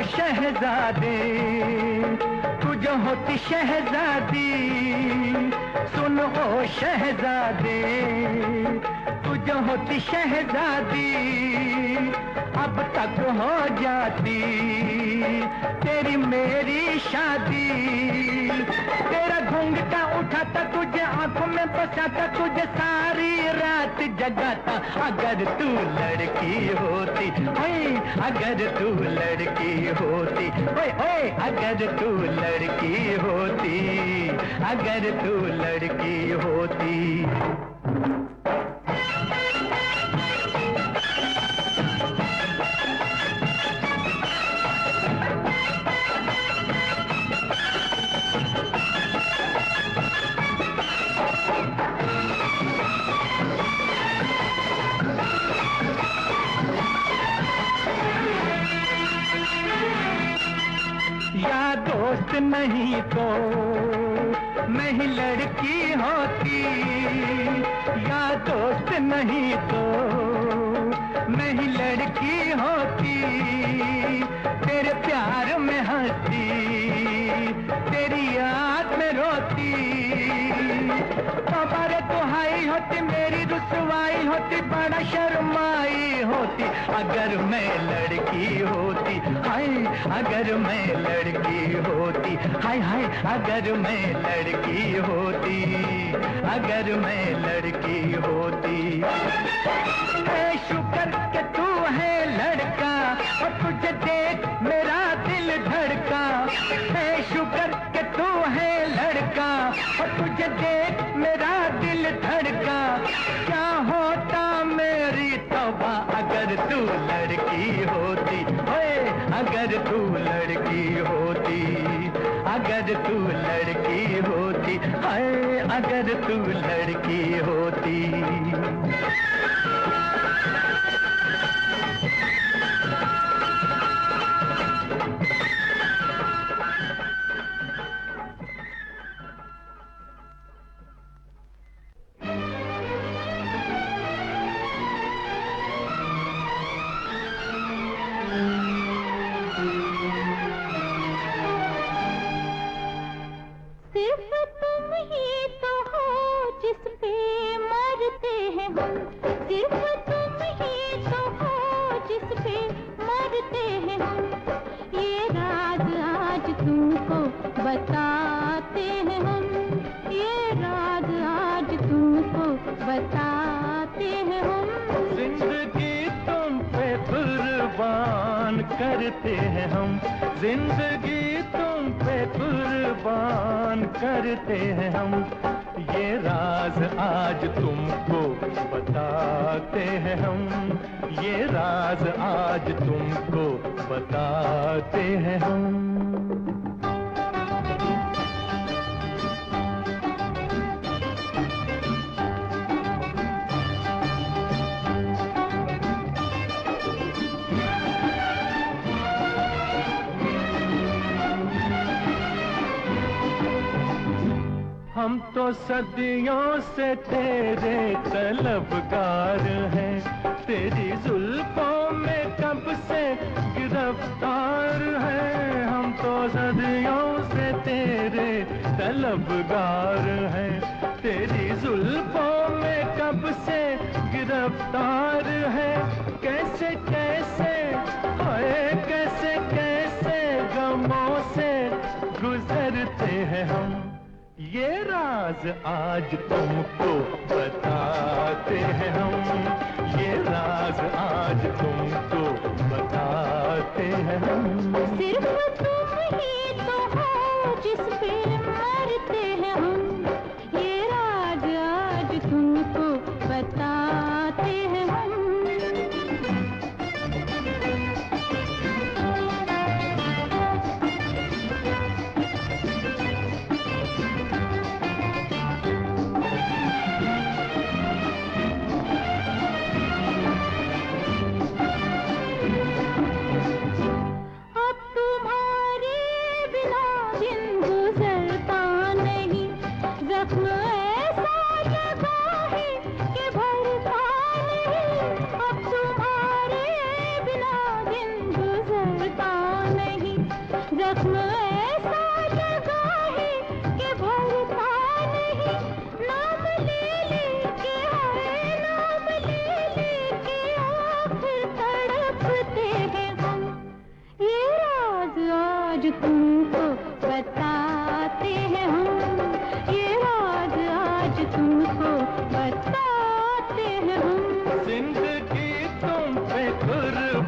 शहजादे तुझ होती शहजादी। सुन ओ शहजादे तुझ होती शहजादी। अब तक हो जाती तेरी मेरी शादी। तेरा घूंघटा उठाता तुझे आंखों में बसाता तुझे सारी रात जगाता। अगर तू लड़की होती ओए, अगर तू लड़की होती ओए ओए, अगर तू लड़की होती, अगर तू लड़की होती। या दोस्त नहीं तो मैं ही लड़की होती, या दोस्त नहीं तो मैं ही लड़की होती। तेरे प्यार में हंसती, तेरी याद में रोती। तुम्हारे दुहाई होती, मेरी रुसवाई होती, बड़ा शर्माई होती। अगर मैं लड़की होती हाय, अगर मैं लड़की होती हाय हाय, अगर मैं लड़की होती, अगर मैं लड़की होती। है शुक्र कि तू है लड़का और तुझे देख मेरा दिल धड़का। है शुक्र कि तू है लड़का और तुझे देख मेरा दिल धड़का। क्या होता मेरी तौबा अगर तू लड़की होती ओए, अगर तू लड़की होती, अगर तू लड़की होती हाय, अगर तू लड़की होती। सिर्फ तुम ही तो हो जिस पे मरते हैं हम, सिर्फ तुम ही तो हो जिस पे मरते हैं हम। ये राज आज तुमको बताते हैं हम, ये राज आज तुमको बताते हैं हम। जिंदगी तुम पे कुर्बान करते हैं हम, जिंदगी तुम पे कुर्बान करते हैं हम। ये राज आज तुमको बताते हैं हम, ये राज आज तुमको बताते हैं हम। हम तो सदियों से तेरे तलबगार हैं, तेरी जुल्फों में कब से गिरफ्तार हैं। हम तो सदियों से तेरे तलबगार हैं, तेरी जुल्फों में कब से गिरफ्तार हैं। कैसे कैसे हाय, कैसे कैसे गमों से गुजरते हैं हम। ये राज आज तुमको बताते हैं हम, ये राज आज तुमको बताते हैं हम। सिर्फ तुम ही तो हो जिस पे मरते हैं हम, ये राज आज तुमको बताते हैं हम।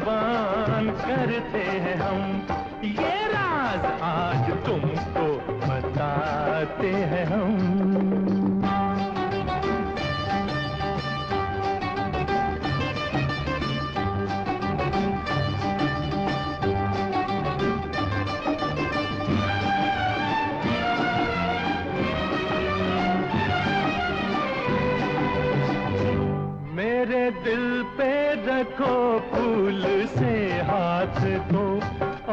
कुर्बान करते हैं हम, ये राज आज तुमको बताते हैं हम। मेरे दिल पे रखो फूल से हाथ को,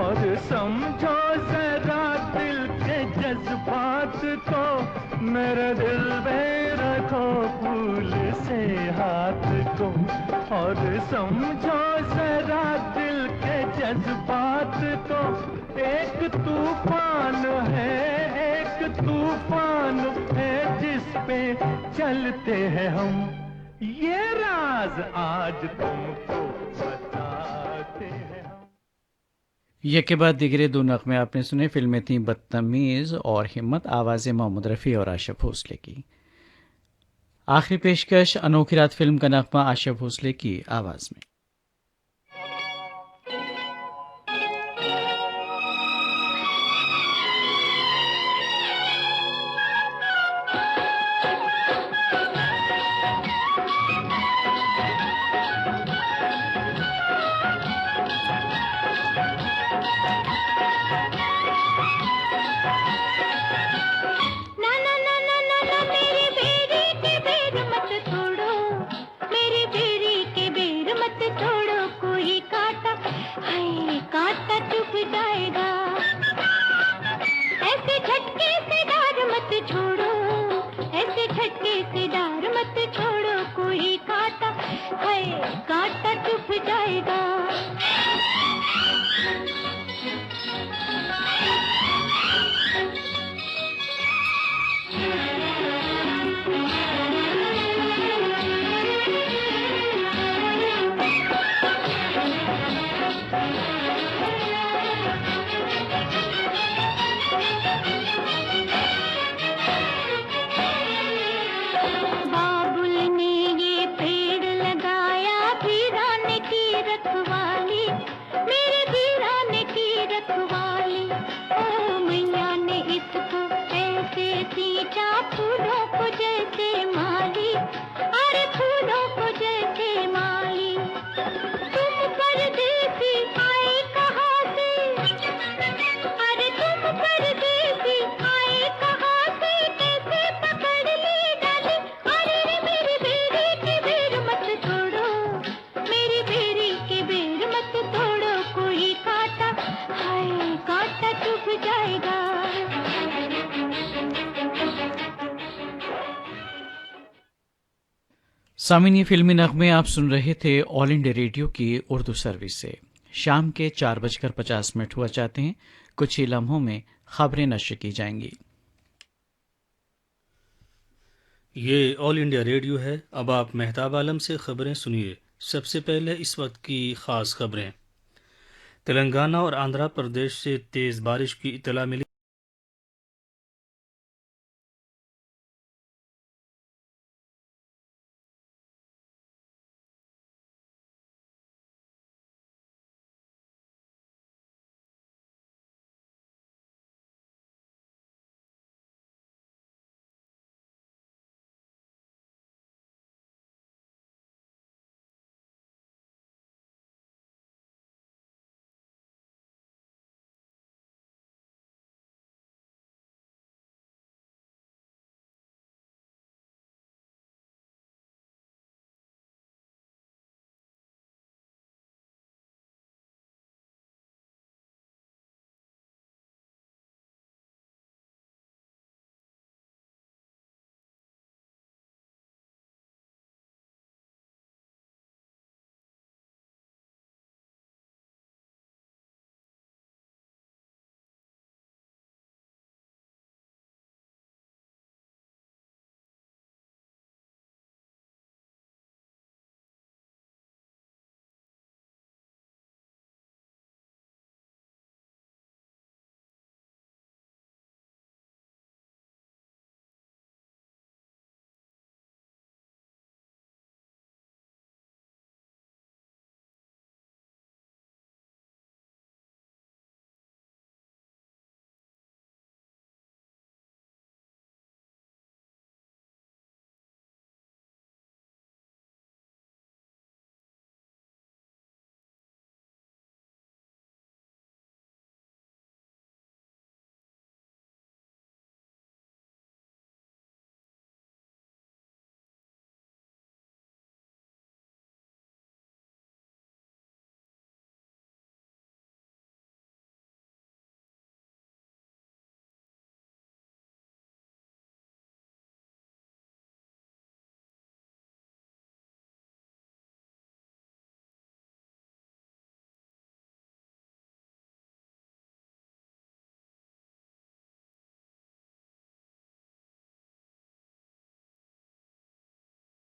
और समझो जरा दिल के जज्बात को। मेरे दिल पे रखो फूल से हाथ को, और समझो जरा दिल के जज्बात को। एक तूफान है जिस पे चलते हैं हम, ये राज आज तुमको बताते हैं हम। ये के बाद दिगरे दो नगमे आपने सुने। फिल्में थीं बदतमीज और हिम्मत, आवाज़ें मोहम्मद रफ़ी और आशा भोसले की। आखिरी पेशकश अनोखी रात फिल्म का नगमा आशा भोसले की आवाज़ में। सामिनी फिल्मी नगमे आप सुन रहे थे ऑल इंडिया रेडियो की उर्दू सर्विस से। शाम के 4:50 हुआ चाहते हैं। कुछ ही लम्हों में खबरें नश्र की जाएंगी। ये ऑल इंडिया रेडियो है। अब आप मेहताब आलम से खबरें सुनिए। सबसे पहले इस वक्त की खास खबरें। तेलंगाना और आंध्र प्रदेश से तेज़ बारिश की इत्तला मिली।